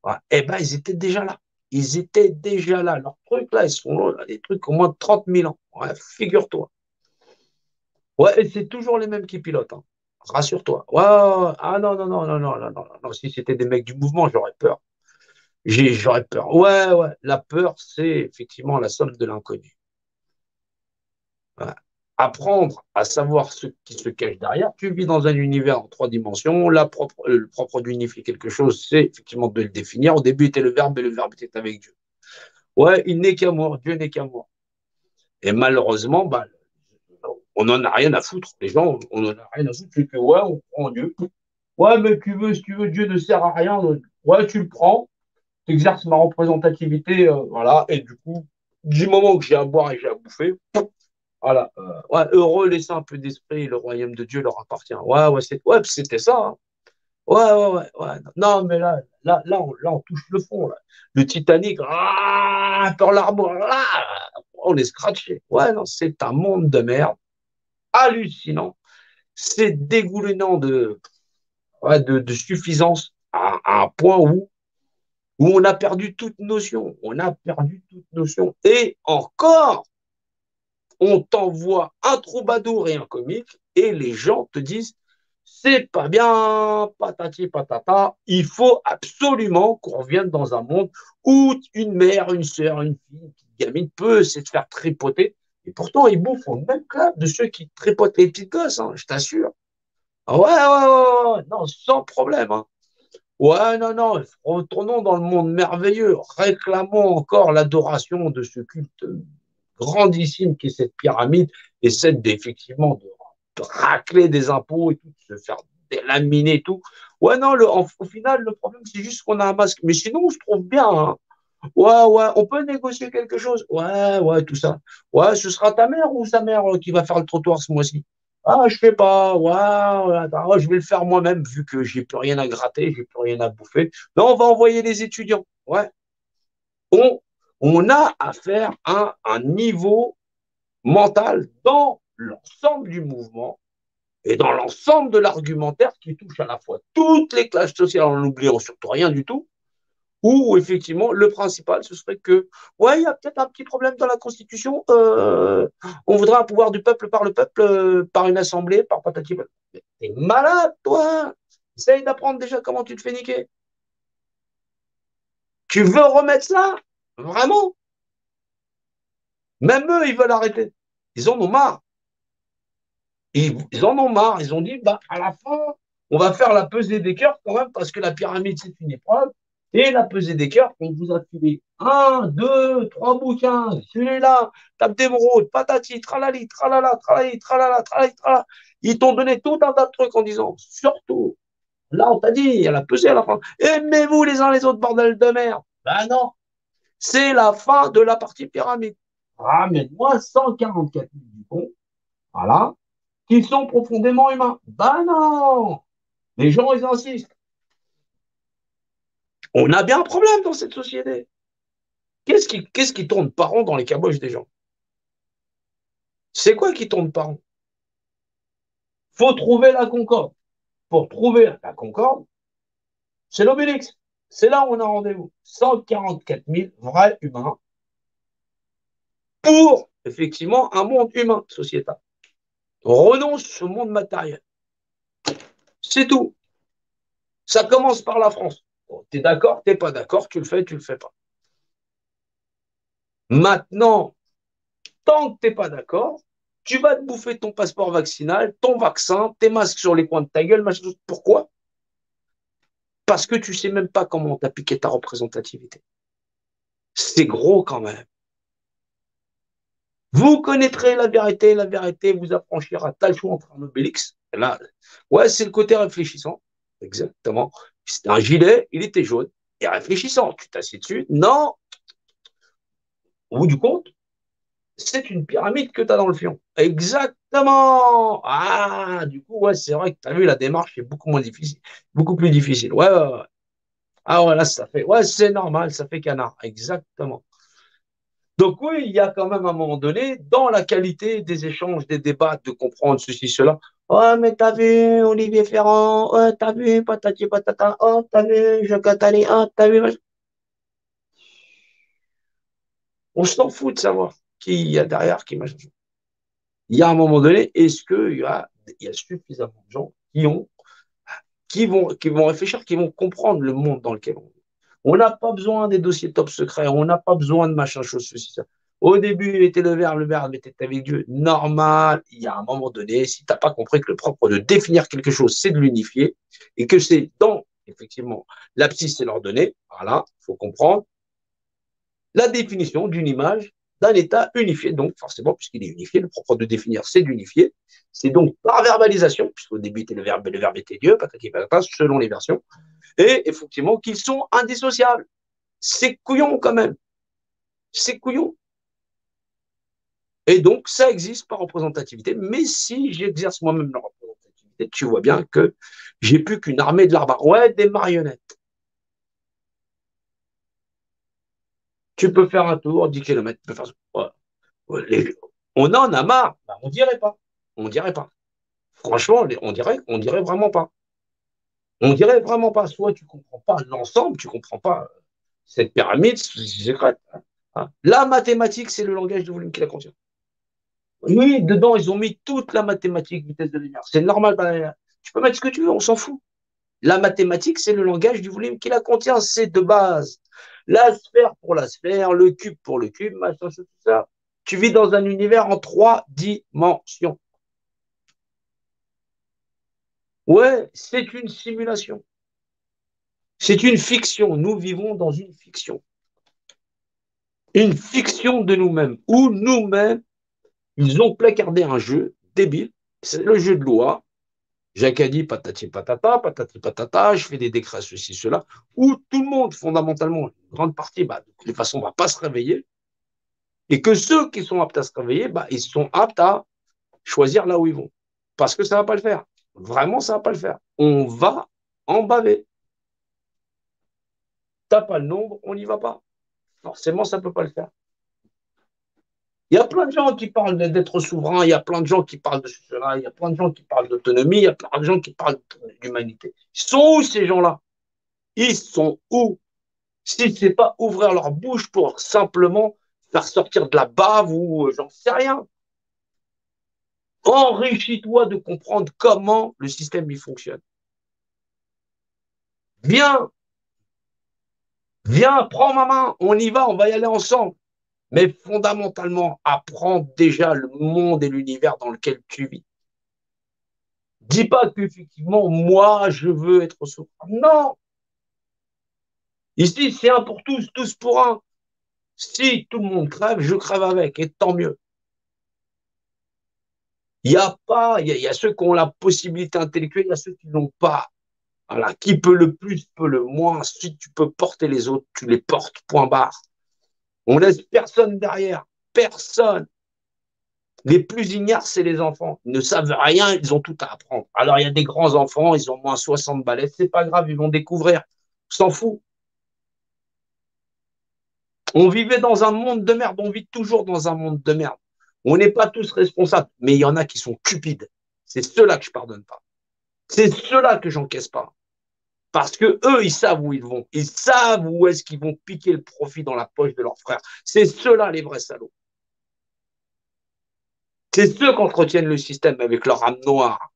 Speaker 8: Ouais. Eh ben, ils étaient déjà là. Ils étaient déjà là. Leurs trucs là, ils sont là, des trucs au moins de 30 000 ans. Ouais, figure-toi. Ouais, et c'est toujours les mêmes qui pilotent, hein. Rassure-toi. Ouais, ouais, ouais. Ah non, non, non, non, non, non, non, non. Si c'était des mecs du mouvement, j'aurais peur. J'aurais peur. Ouais, ouais. La peur, c'est effectivement la somme de l'inconnu. Voilà. Apprendre à savoir ce qui se cache derrière. Tu vis dans un univers en 3 dimensions. Le propre d'unifier quelque chose, c'est effectivement de le définir. Au début était le verbe et le verbe était avec Dieu. Ouais, il n'est qu'amour. Dieu n'est qu'amour. Et malheureusement, bah, on n'en a rien à foutre. Les gens, on n'en a rien à foutre. C'est que, ouais, on prend Dieu. Ouais, mais si tu veux, Dieu ne sert à rien. Ouais, tu le prends. Tu exerces ma représentativité. Voilà. Et du coup, du moment que j'ai à boire et j'ai à bouffer, voilà. Ouais, heureux les simples d'esprit, le royaume de Dieu leur appartient. Ouais, ouais, ouais, c'était ça, hein. Ouais, ouais, ouais, ouais. Non, mais là, on touche le fond, là. Le Titanic, Pearl Harbor, on est scratché. Ouais, non, c'est un monde de merde, hallucinant. C'est dégoulinant ouais, de suffisance à un point où on a perdu toute notion. On a perdu toute notion. Et encore, on t'envoie un troubadour et un comique et les gens te disent c'est pas bien, patati patata, il faut absolument qu'on revienne dans un monde où une mère, une sœur, une fille, une petite gamine peut se faire tripoter. Et pourtant, ils bouffent au même club de ceux qui tripotent les petites gosses, hein, je t'assure. Ah ouais, ouais, ouais, ouais, non, sans problème, hein. Ouais, non, non, retournons dans le monde merveilleux, réclamons encore l'adoration de ce culte grandissime qui est cette pyramide et celle d'effectivement de racler des impôts et tout, de se faire délaminer et tout. Ouais, non, au final, le problème, c'est juste qu'on a un masque. Mais sinon, on se trouve bien, hein. Ouais, ouais, on peut négocier quelque chose. Ouais, ouais, tout ça. Ouais, ce sera ta mère ou sa mère qui va faire le trottoir ce mois-ci. Ah, je fais pas. Ouais, ouais, attends, je vais le faire moi-même vu que j'ai plus rien à gratter, j'ai plus rien à bouffer. Non, on va envoyer les étudiants. Ouais. On, on a affaire à un niveau mental dans l'ensemble du mouvement et dans l'ensemble de l'argumentaire qui touche à la fois toutes les classes sociales en n'oubliant surtout rien du tout, où effectivement le principal ce serait que ouais il y a peut-être un petit problème dans la Constitution, on voudrait un pouvoir du peuple par le peuple, par une assemblée, par patati patata. T'es malade toi, essaye d'apprendre déjà comment tu te fais niquer. Tu veux remettre ça vraiment? Même eux ils veulent arrêter, ils en ont marre. Ils en ont marre. Ils ont dit, bah, à la fin, On va faire la pesée des cœurs quand même, parce que la pyramide, c'est une épreuve. Et la pesée des cœurs, on vous a filé 1, 2, 3 bouquins, celui-là, tape d'émeraude, patati, tralali, tralala, tralali, tralala, tralali, tralala. Ils t'ont donné tout un tas de trucs en disant, surtout, là, on t'a dit, il y a la pesée à la fin. Aimez-vous les uns les autres, bordel de merde. Ben non, c'est la fin de la partie pyramide. Ramène-moi 144 000 Dupont, voilà, qui sont profondément humains. Ben non, les gens, ils insistent. On a bien un problème dans cette société. Qu'est-ce qui tourne par an dans les caboches des gens? C'est quoi qui tourne par an? Faut trouver la concorde. Pour trouver la concorde, c'est l'Obélix. C'est là où on a rendez-vous. 144 000 vrais humains pour, effectivement, un monde humain sociétal. On renonce au monde matériel. C'est tout. Ça commence par la France. Bon, t'es d'accord, t'es pas d'accord, tu le fais pas. Maintenant, tant que t'es pas d'accord, tu vas te bouffer ton passeport vaccinal, ton vaccin, tes masques sur les coins de ta gueule, machin. Pourquoi? Parce que tu sais même pas comment t'as piqué ta représentativité. C'est gros quand même. Vous connaîtrez la vérité vous affranchira. T'as le choix entre un Obélix. Là, ouais, c'est le côté réfléchissant. Exactement. C'était un gilet, il était jaune. Et réfléchissant, tu t'assieds dessus. Non, au bout du compte, c'est une pyramide que tu as dans le fion. Exactement. Ah, du coup, ouais, c'est vrai que tu as vu, la démarche est beaucoup moins difficile, beaucoup plus difficile. Ouais, ouais, ouais. Ah, ouais, là, ça fait, ouais, c'est normal, ça fait canard. Exactement. Donc, oui, il y a quand même un moment donné, dans la qualité des échanges, des débats, de comprendre ceci, cela. Oh, mais t'as vu Olivier Ferrand, oh, t'as vu patati patata, oh, t'as vu Jacques Attali, oh, t'as vu. On s'en fout de savoir qui il y a derrière, qui machin. Il y a un moment donné, est-ce qu'il y a suffisamment de gens qui vont réfléchir, qui vont comprendre le monde dans lequel on vit. On n'a pas besoin des dossiers top secrets, on n'a pas besoin de machin chose, ceci, ça. Au début, il était le verbe était avec Dieu. Normal, il y a un moment donné, si tu n'as pas compris que le propre de définir quelque chose, c'est de l'unifier, et que c'est dans, effectivement, l'abscisse, c'est l'ordonnée, voilà, il faut comprendre, la définition d'une image d'un état unifié. Donc, forcément, puisqu'il est unifié, le propre de définir, c'est d'unifier. C'est donc par verbalisation, puisqu'au début, était le verbe était Dieu, patati patata, selon les versions, et effectivement, qu'ils sont indissociables. C'est couillon quand même. C'est couillon. Et donc, ça existe par représentativité. Mais si j'exerce moi-même la représentativité, tu vois bien que j'ai plus qu'une armée de larbards. Ouais, des marionnettes. Tu peux faire un tour, 10 km, tu peux faire ouais. On en a marre. Ben, on dirait pas. On dirait pas. Franchement, on dirait vraiment pas. On dirait vraiment pas. Soit tu comprends pas l'ensemble, tu comprends pas cette pyramide secrète. Hein. La mathématique, c'est le langage de volume qui la contient. Oui, dedans, ils ont mis toute la mathématique, vitesse de lumière. C'est normal. Ben, tu peux mettre ce que tu veux, on s'en fout. La mathématique, c'est le langage du volume qui la contient. C'est de base. La sphère pour la sphère, le cube pour le cube, machin, tout ça. Tu vis dans un univers en 3 dimensions. Ouais, c'est une simulation. C'est une fiction. Nous vivons dans une fiction. Une fiction de nous-mêmes, où nous-mêmes, ils ont placardé un jeu débile. C'est le jeu de loi. Jacques a dit patati patata, je fais des décrets, ceci, cela, où tout le monde, fondamentalement, une grande partie, bah, de toute façon, ne va pas se réveiller. Et que ceux qui sont aptes à se réveiller, bah, ils sont aptes à choisir là où ils vont. Parce que ça ne va pas le faire. Vraiment, ça ne va pas le faire. On va en baver. T'as pas le nombre, on n'y va pas. Forcément, ça ne peut pas le faire. Il y a plein de gens qui parlent d'être souverain, il y a plein de gens qui parlent de cela, il y a plein de gens qui parlent d'autonomie, il y a plein de gens qui parlent d'humanité. Ils sont où ces gens-là? Ils sont où? Si ce n'est pas ouvrir leur bouche pour simplement faire sortir de la bave ou j'en sais rien. Enrichis-toi de comprendre comment le système y fonctionne. Viens, viens, prends ma main, on y va, on va y aller ensemble. Mais fondamentalement, apprends déjà le monde et l'univers dans lequel tu vis. Dis pas qu'effectivement, moi, je veux être souverain. Non. Ici, c'est un pour tous, tous pour un. Si tout le monde crève, je crève avec, et tant mieux. Il y a pas, il y a ceux qui ont la possibilité intellectuelle, il y a ceux qui n'ont pas. Voilà, qui peut le plus, peut le moins. Si tu peux porter les autres, tu les portes, point barre. On laisse personne derrière, personne. Les plus ignares, c'est les enfants. Ils ne savent rien, ils ont tout à apprendre. Alors, il y a des grands enfants, ils ont moins 60 balais, c'est pas grave, ils vont découvrir. On s'en fout. On vivait dans un monde de merde, on vit toujours dans un monde de merde. On n'est pas tous responsables, mais il y en a qui sont cupides. C'est ceux-là que je pardonne pas. C'est ceux-là que j'encaisse pas. Parce que eux, ils savent où ils vont. Ils savent où est-ce qu'ils vont piquer le profit dans la poche de leurs frères. C'est ceux-là, les vrais salauds. C'est ceux qui entretiennent le système avec leur âme noire.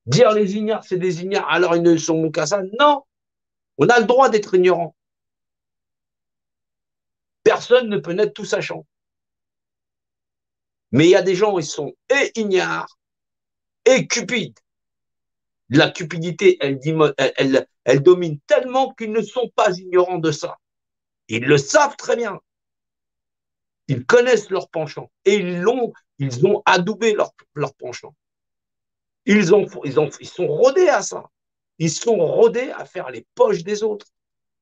Speaker 8: Dire les ignares, c'est des ignares, alors ils ne sont qu'à ça. Non, on a le droit d'être ignorant. Personne ne peut naître tout sachant. Mais il y a des gens, ils sont et ignares et cupides. La cupidité, elle domine tellement qu'ils ne sont pas ignorants de ça. Ils le savent très bien. Ils connaissent leur penchant et ils ont adoubé leur penchant. Ils sont rodés à ça. Ils sont rodés à faire les poches des autres,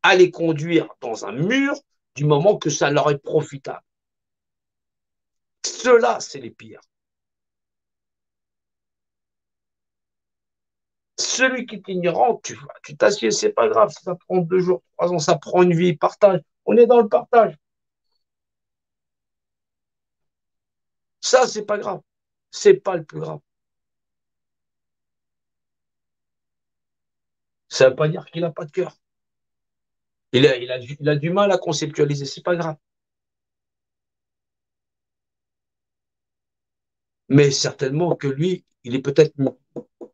Speaker 8: à les conduire dans un mur du moment que ça leur est profitable. Ceux-là, c'est les pires. Celui qui est ignorant, tu t'assieds, c'est pas grave, ça prend 2 jours, 3 ans, ça prend une vie, partage. On est dans le partage. Ça, c'est pas grave. C'est pas le plus grave. Ça ne veut pas dire qu'il n'a pas de cœur. Il a du mal à conceptualiser, c'est pas grave. Mais certainement que lui, il est peut-être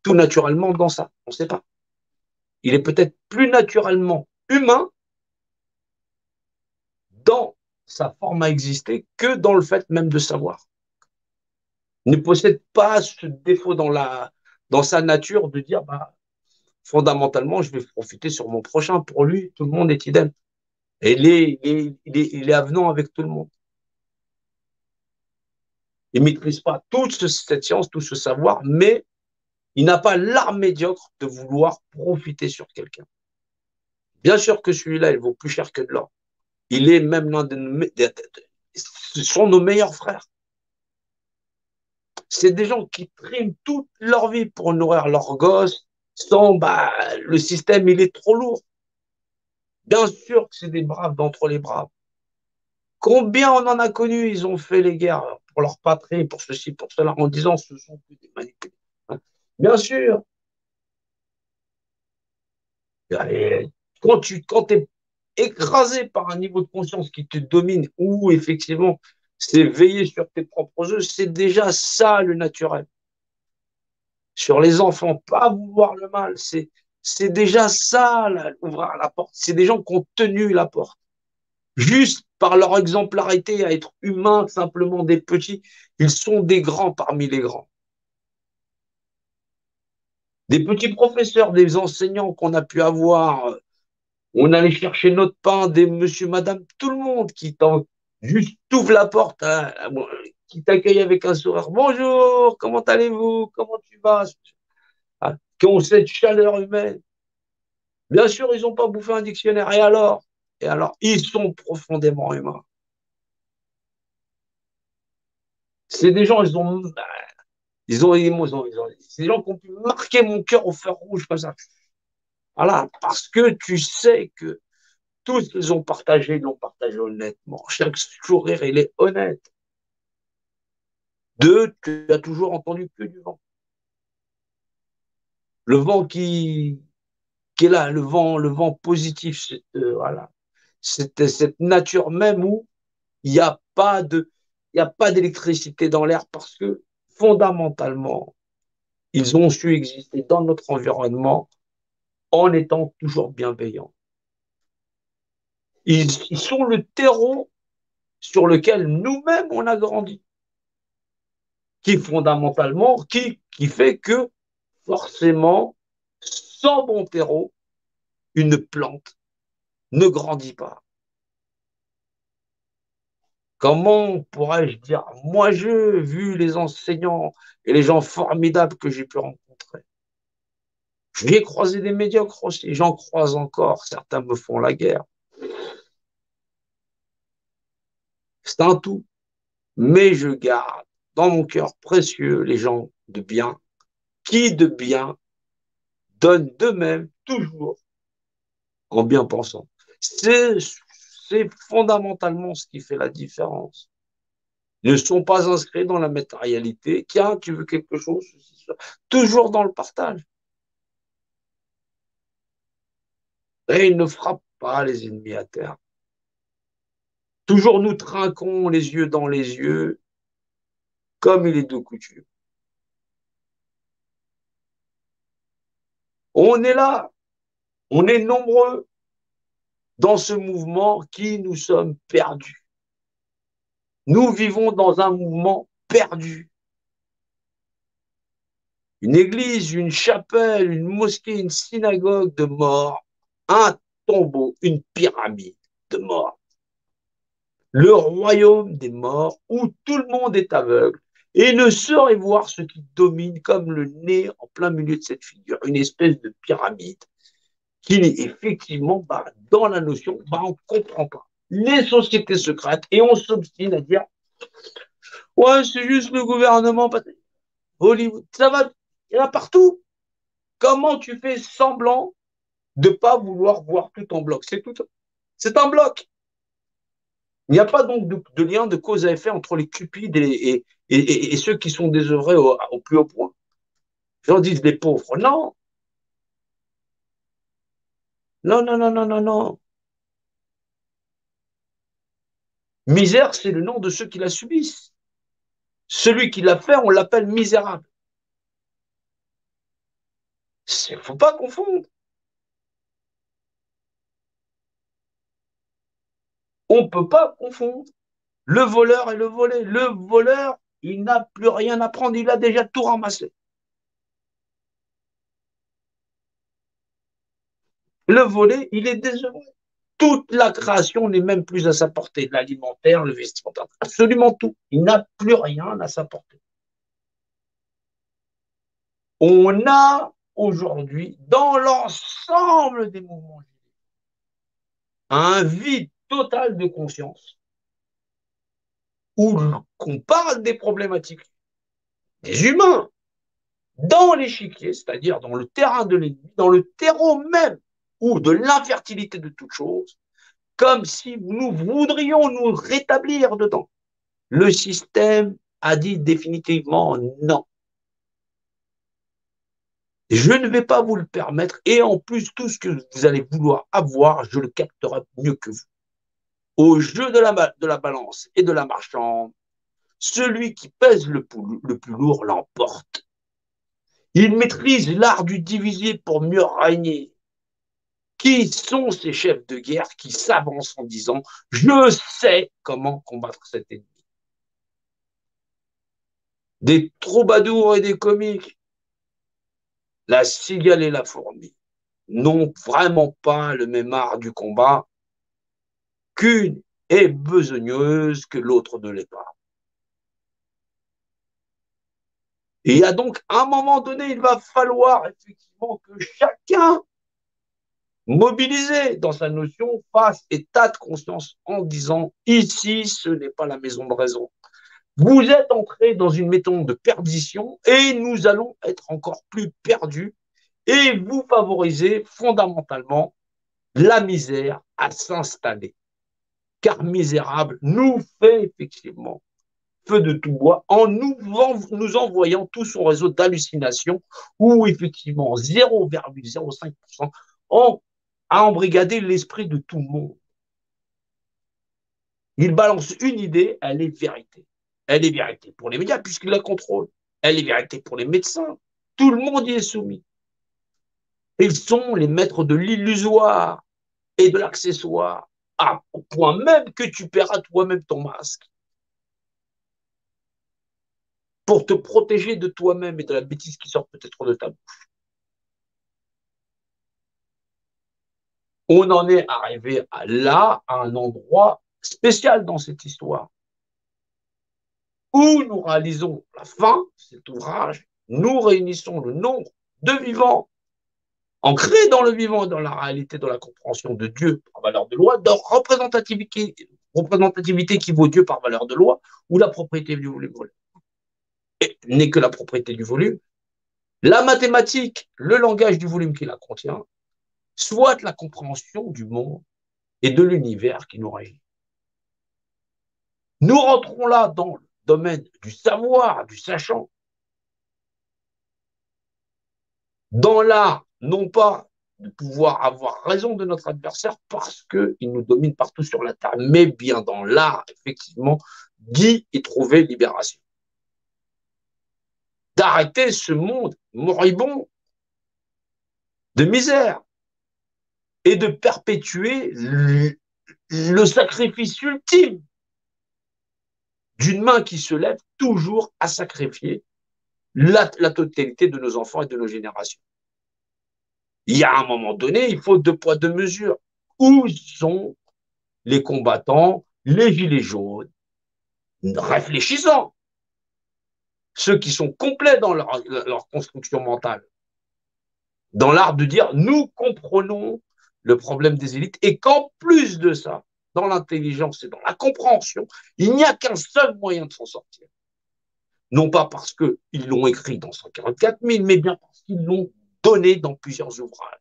Speaker 8: tout naturellement dans ça. On ne sait pas. Il est peut-être plus naturellement humain dans sa forme à exister que dans le fait même de savoir. Il ne possède pas ce défaut dans sa nature de dire, bah, fondamentalement, je vais profiter sur mon prochain. Pour lui, tout le monde est idem. Et il est avenant avec tout le monde. Il ne maîtrise pas toute cette science, tout ce savoir, mais il n'a pas l'art médiocre de vouloir profiter sur quelqu'un. Bien sûr que celui-là, il vaut plus cher que de l'or. Il est même l'un ce sont nos meilleurs frères. C'est des gens qui triment toute leur vie pour nourrir leurs gosses. Bah, le système, il est trop lourd. Bien sûr que c'est des braves d'entre les braves. Combien on en a connu, ils ont fait les guerres pour leur patrie, pour ceci, pour cela, en disant ce sont que des manipulés. Bien sûr. Et quand tu es écrasé par un niveau de conscience qui te domine, ou effectivement, c'est veiller sur tes propres œufs, c'est déjà ça le naturel. Sur les enfants, pas vouloir le mal, c'est déjà ça, là, ouvrir la porte. C'est des gens qui ont tenu la porte. Juste par leur exemplarité à être humains, simplement des petits, ils sont des grands parmi les grands. Des petits professeurs, des enseignants qu'on a pu avoir, on allait chercher notre pain, des monsieur, madame, tout le monde qui juste t'ouvre la porte, hein, qui t'accueille avec un sourire. Bonjour, comment allez-vous? Comment tu vas? Hein, qui ont cette chaleur humaine. Bien sûr, ils n'ont pas bouffé un dictionnaire. Et alors? Ils sont profondément humains. C'est des gens, c'est des gens qui ont pu marquer mon cœur au fer rouge comme ça. Voilà, parce que tu sais que tout ce qu'ils ont partagé, ils l'ont partagé honnêtement. Chaque sourire, il est honnête. Deux, tu as toujours entendu que du vent. Le vent qui est là, le vent positif, voilà. Cette nature même où il n'y a pas d'électricité dans l'air parce que fondamentalement, ils ont su exister dans notre environnement en étant toujours bienveillants. Ils sont le terreau sur lequel nous-mêmes on a grandi. qui fondamentalement, qui fait que forcément, sans bon terreau, une plante ne grandit pas. Comment pourrais-je dire, moi, vu les enseignants et les gens formidables que j'ai pu rencontrer, j'ai croisé des médiocres aussi, j'en croise encore, certains me font la guerre. C'est un tout. Mais je garde dans mon cœur précieux les gens de bien, qui de bien donnent d'eux-mêmes toujours en bien pensant. C'est fondamentalement ce qui fait la différence. Ils ne sont pas inscrits dans la matérialité. Tiens, tu veux quelque chose? Toujours dans le partage. Et ils ne frappent pas les ennemis à terre. Toujours nous trinquons les yeux dans les yeux, comme il est de coutume. On est là, on est nombreux dans ce mouvement qui nous sommes perdus. Nous vivons dans un mouvement perdu. Une église, une chapelle, une mosquée, une synagogue de mort, un tombeau, une pyramide de mort. Le royaume des morts où tout le monde est aveugle et ne saurait voir ce qui domine comme le nez en plein milieu de cette figure, une espèce de pyramide qui effectivement, dans la notion, on ne comprend pas. Les sociétés secrètes, et on s'obstine à dire ouais, c'est juste le gouvernement, Hollywood, ça va, il y en a partout. Comment tu fais semblant de ne pas vouloir voir tout en bloc? C'est un bloc. Il n'y a pas donc de lien de cause à effet entre les cupides et ceux qui sont désœuvrés au plus haut point. Les gens disent les pauvres. Non. Non, non, non, non, non, non. Misère, c'est le nom de ceux qui la subissent. Celui qui l'a fait, on l'appelle misérable. Il ne faut pas confondre. On ne peut pas confondre le voleur et le volé. Le voleur, il n'a plus rien à prendre, il a déjà tout ramassé. Le volé, il est désœuvré. Toute la création n'est même plus à sa portée. L'alimentaire, le vestimentaire, absolument tout. Il n'a plus rien à sa portée. On a aujourd'hui, dans l'ensemble des mouvements, un vide total de conscience où qu'on parle des problématiques des humains dans l'échiquier, c'est-à-dire dans le terrain de l'ennemi, dans le terreau même ou de l'infertilité de toute chose, comme si nous voudrions nous rétablir dedans. Le système a dit définitivement non. Je ne vais pas vous le permettre et en plus, tout ce que vous allez vouloir avoir, je le capterai mieux que vous. Au jeu de la balance et de la marchande, celui qui pèse le plus lourd l'emporte. Il maîtrise l'art du diviser pour mieux régner. Qui sont ces chefs de guerre qui s'avancent en disant « Je sais comment combattre cet ennemi ». Des troubadours et des comiques, la cigale et la fourmi, n'ont vraiment pas le même art du combat qu'une est besogneuse que l'autre ne l'est pas. Et à donc, à un moment donné, il va falloir effectivement que chacun, mobilisé dans sa notion, fasse état de conscience en disant « Ici, ce n'est pas la maison de raison. Vous êtes entrés dans une maison de perdition et nous allons être encore plus perdus et vous favorisez fondamentalement la misère à s'installer. Car misérable nous fait effectivement feu de tout bois en nous envoyant tout son réseau d'hallucinations où effectivement 0,05% a embrigadé l'esprit de tout le monde. Il balance une idée, elle est vérité. Elle est vérité pour les médias puisqu'ils la contrôlent. Elle est vérité pour les médecins. Tout le monde y est soumis. Ils sont les maîtres de l'illusoire et de l'accessoire, au point même que tu paieras toi-même ton masque. pour te protéger de toi-même et de la bêtise qui sort peut-être de ta bouche. On en est arrivé là, à un endroit spécial dans cette histoire, où nous réalisons la fin de cet ouvrage, nous réunissons le nombre de vivants, ancrés dans le vivant, dans la réalité, dans la compréhension de Dieu par valeur de loi, de représentativité qui vaut Dieu par valeur de loi, ou la propriété du volume n'est que la propriété du volume, la mathématique, le langage du volume qui la contient, soit la compréhension du monde et de l'univers qui nous régit. Nous rentrons là dans le domaine du savoir, du sachant, dans l'art, non pas de pouvoir avoir raison de notre adversaire parce qu'il nous domine partout sur la terre, mais bien dans l'art, effectivement, d'y et trouver libération. D'arrêter ce monde moribond de misère et de perpétuer le sacrifice ultime d'une main qui se lève toujours à sacrifier la totalité de nos enfants et de nos générations. Il y a un moment donné, il faut 2 poids 2 mesures. Où sont les combattants, les gilets jaunes, réfléchissant, ceux qui sont complets dans leur construction mentale, dans l'art de dire nous comprenons le problème des élites et qu'en plus de ça, dans l'intelligence et dans la compréhension, il n'y a qu'un seul moyen de s'en sortir. Non pas parce qu'ils l'ont écrit dans 144 000, mais bien parce qu'ils l'ont donné dans plusieurs ouvrages.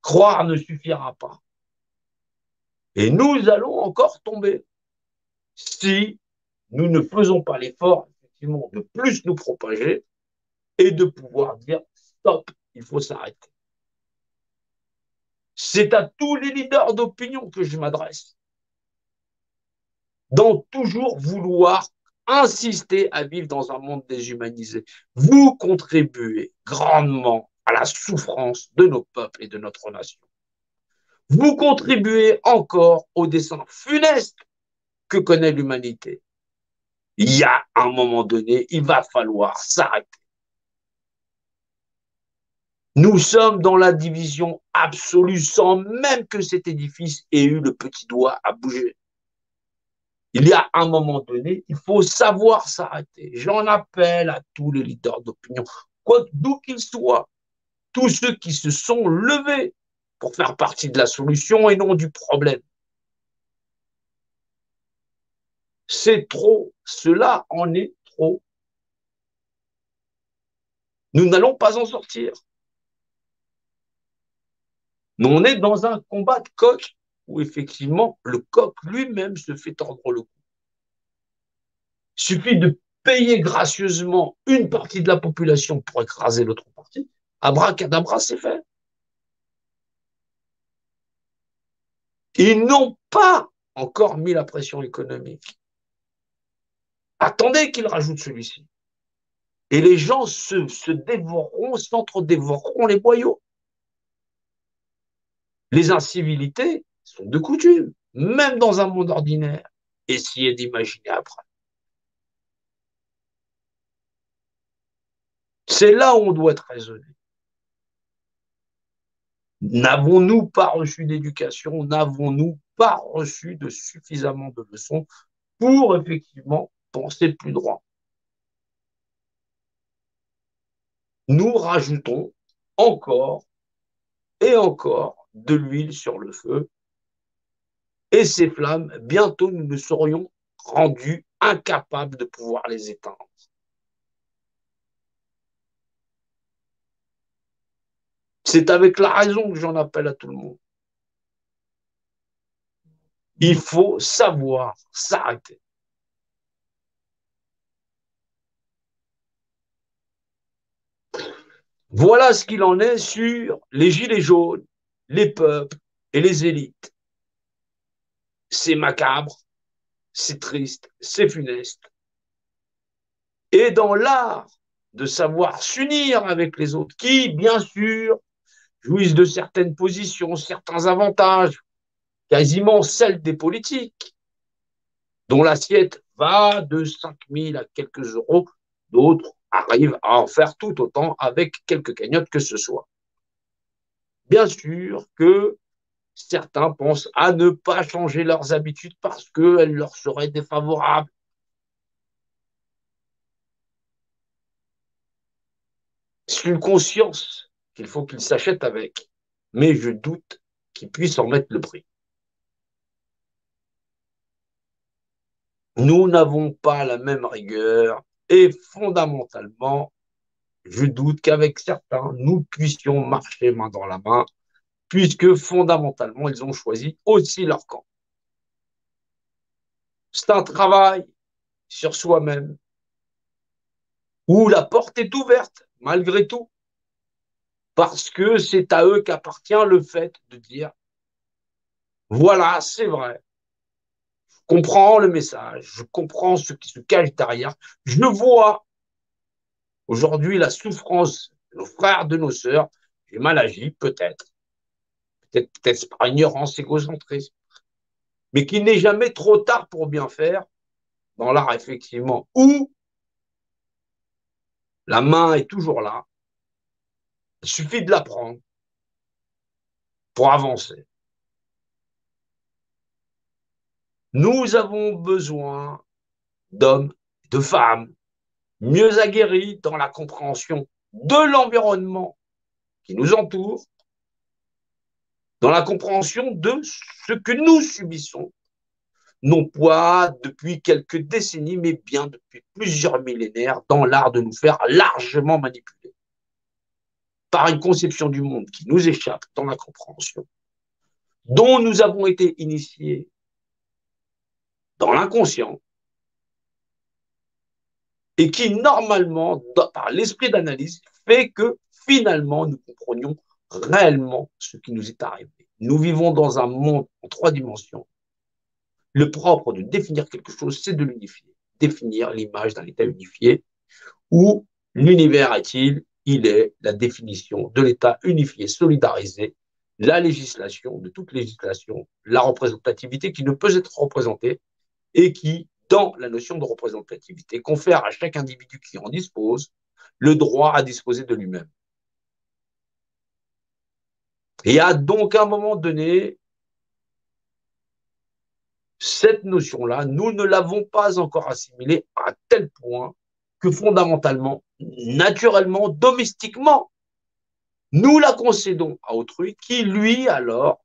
Speaker 8: Croire ne suffira pas. Et nous allons encore tomber si nous ne faisons pas l'effort, effectivement, de plus nous propager et de pouvoir dire stop, il faut s'arrêter. C'est à tous les leaders d'opinion que je m'adresse. Dans toujours vouloir insister à vivre dans un monde déshumanisé. Vous contribuez grandement à la souffrance de nos peuples et de notre nation. Vous contribuez encore au destin funeste que connaît l'humanité. Il y a un moment donné, il va falloir s'arrêter. Nous sommes dans la division absolue sans même que cet édifice ait eu le petit doigt à bouger. Il y a un moment donné, il faut savoir s'arrêter. J'en appelle à tous les leaders d'opinion, d'où qu'ils soient, tous ceux qui se sont levés pour faire partie de la solution et non du problème. C'est trop, cela en est trop. Nous n'allons pas en sortir. Nous, on est dans un combat de coq où effectivement le coq lui-même se fait tordre le cou. Il suffit de payer gracieusement une partie de la population pour écraser l'autre partie. Abracadabra, c'est fait. Ils n'ont pas encore mis la pression économique. Attendez qu'ils rajoutent celui-ci. Et les gens se dévoreront, s'entre-dévoreront les boyaux. Les incivilités sont de coutume, même dans un monde ordinaire. Essayez d'imaginer après. C'est là où on doit être raisonné. N'avons-nous pas reçu d'éducation? N'avons-nous pas reçu de suffisamment de leçons pour effectivement penser plus droit? Nous rajoutons encore et encore de l'huile sur le feu et ces flammes, bientôt nous nous serions rendus incapables de pouvoir les éteindre. C'est avec la raison que j'en appelle à tout le monde. Il faut savoir s'arrêter. Voilà ce qu'il en est sur les gilets jaunes, les peuples et les élites. C'est macabre, c'est triste, c'est funeste. Et dans l'art de savoir s'unir avec les autres, qui, bien sûr, jouissent de certaines positions, certains avantages, quasiment celles des politiques, dont l'assiette va de 5 000 à quelques euros. D'autres arrivent à en faire tout autant avec quelques cagnottes que ce soit. Bien sûr que certains pensent à ne pas changer leurs habitudes parce qu'elles leur seraient défavorables. C'est une conscience qu'il faut qu'ils s'achètent avec, mais je doute qu'ils puissent en mettre le prix. Nous n'avons pas la même rigueur et fondamentalement, je doute qu'avec certains, nous puissions marcher main dans la main, puisque fondamentalement, ils ont choisi aussi leur camp. C'est un travail sur soi-même où la porte est ouverte, malgré tout, parce que c'est à eux qu'appartient le fait de dire, voilà, c'est vrai, je comprends le message, je comprends ce qui se cache derrière, je vois aujourd'hui la souffrance de nos frères, de nos sœurs, j'ai mal agi, peut-être par ignorance, égocentrisme, mais qu'il n'est jamais trop tard pour bien faire dans l'art, effectivement, où la main est toujours là, il suffit de la prendre pour avancer. Nous avons besoin d'hommes, de femmes, mieux aguerris dans la compréhension de l'environnement qui nous entoure, dans la compréhension de ce que nous subissons, non pas depuis quelques décennies, mais bien depuis plusieurs millénaires, dans l'art de nous faire largement manipuler par une conception du monde qui nous échappe dans la compréhension, dont nous avons été initiés dans l'inconscient, et qui, normalement, par l'esprit d'analyse, fait que, finalement, nous comprenions réellement ce qui nous est arrivé. Nous vivons dans un monde en 3 dimensions. Le propre de définir quelque chose, c'est de l'unifier. Définir l'image d'un état unifié, où l'univers est-il? Il est la définition de l'état unifié, solidarisé, la législation, de toute législation, la représentativité qui ne peut être représentée et qui, dans la notion de représentativité, confère à chaque individu qui en dispose le droit à disposer de lui-même. Et à donc à un moment donné, cette notion-là, nous ne l'avons pas encore assimilée à tel point que fondamentalement, naturellement, domestiquement, nous la concédons à autrui qui, lui, alors,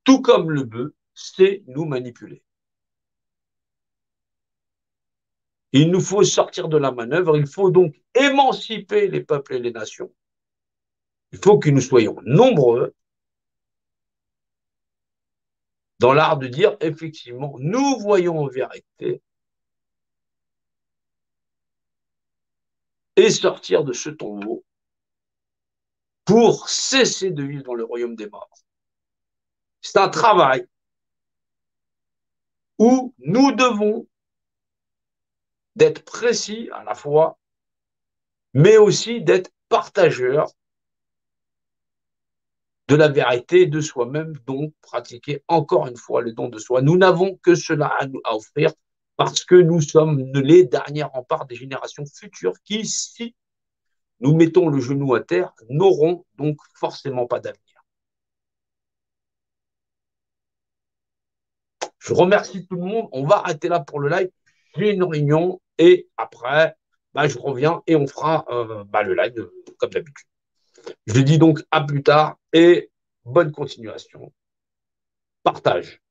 Speaker 8: tout comme le bœuf, sait nous manipuler. Il nous faut sortir de la manœuvre, il faut donc émanciper les peuples et les nations. Il faut que nous soyons nombreux dans l'art de dire, effectivement, nous voyons en vérité et sortir de ce tombeau pour cesser de vivre dans le royaume des morts. C'est un travail où nous devons d'être précis à la fois, mais aussi d'être partageurs de la vérité de soi-même, donc pratiquer encore une fois le don de soi. Nous n'avons que cela à offrir parce que nous sommes les derniers remparts des générations futures qui, si nous mettons le genou à terre, n'auront donc forcément pas d'avenir. Je remercie tout le monde. On va arrêter là pour le live. J'ai une réunion et après, je reviens et on fera le live comme d'habitude. Je dis donc à plus tard et bonne continuation. Partage.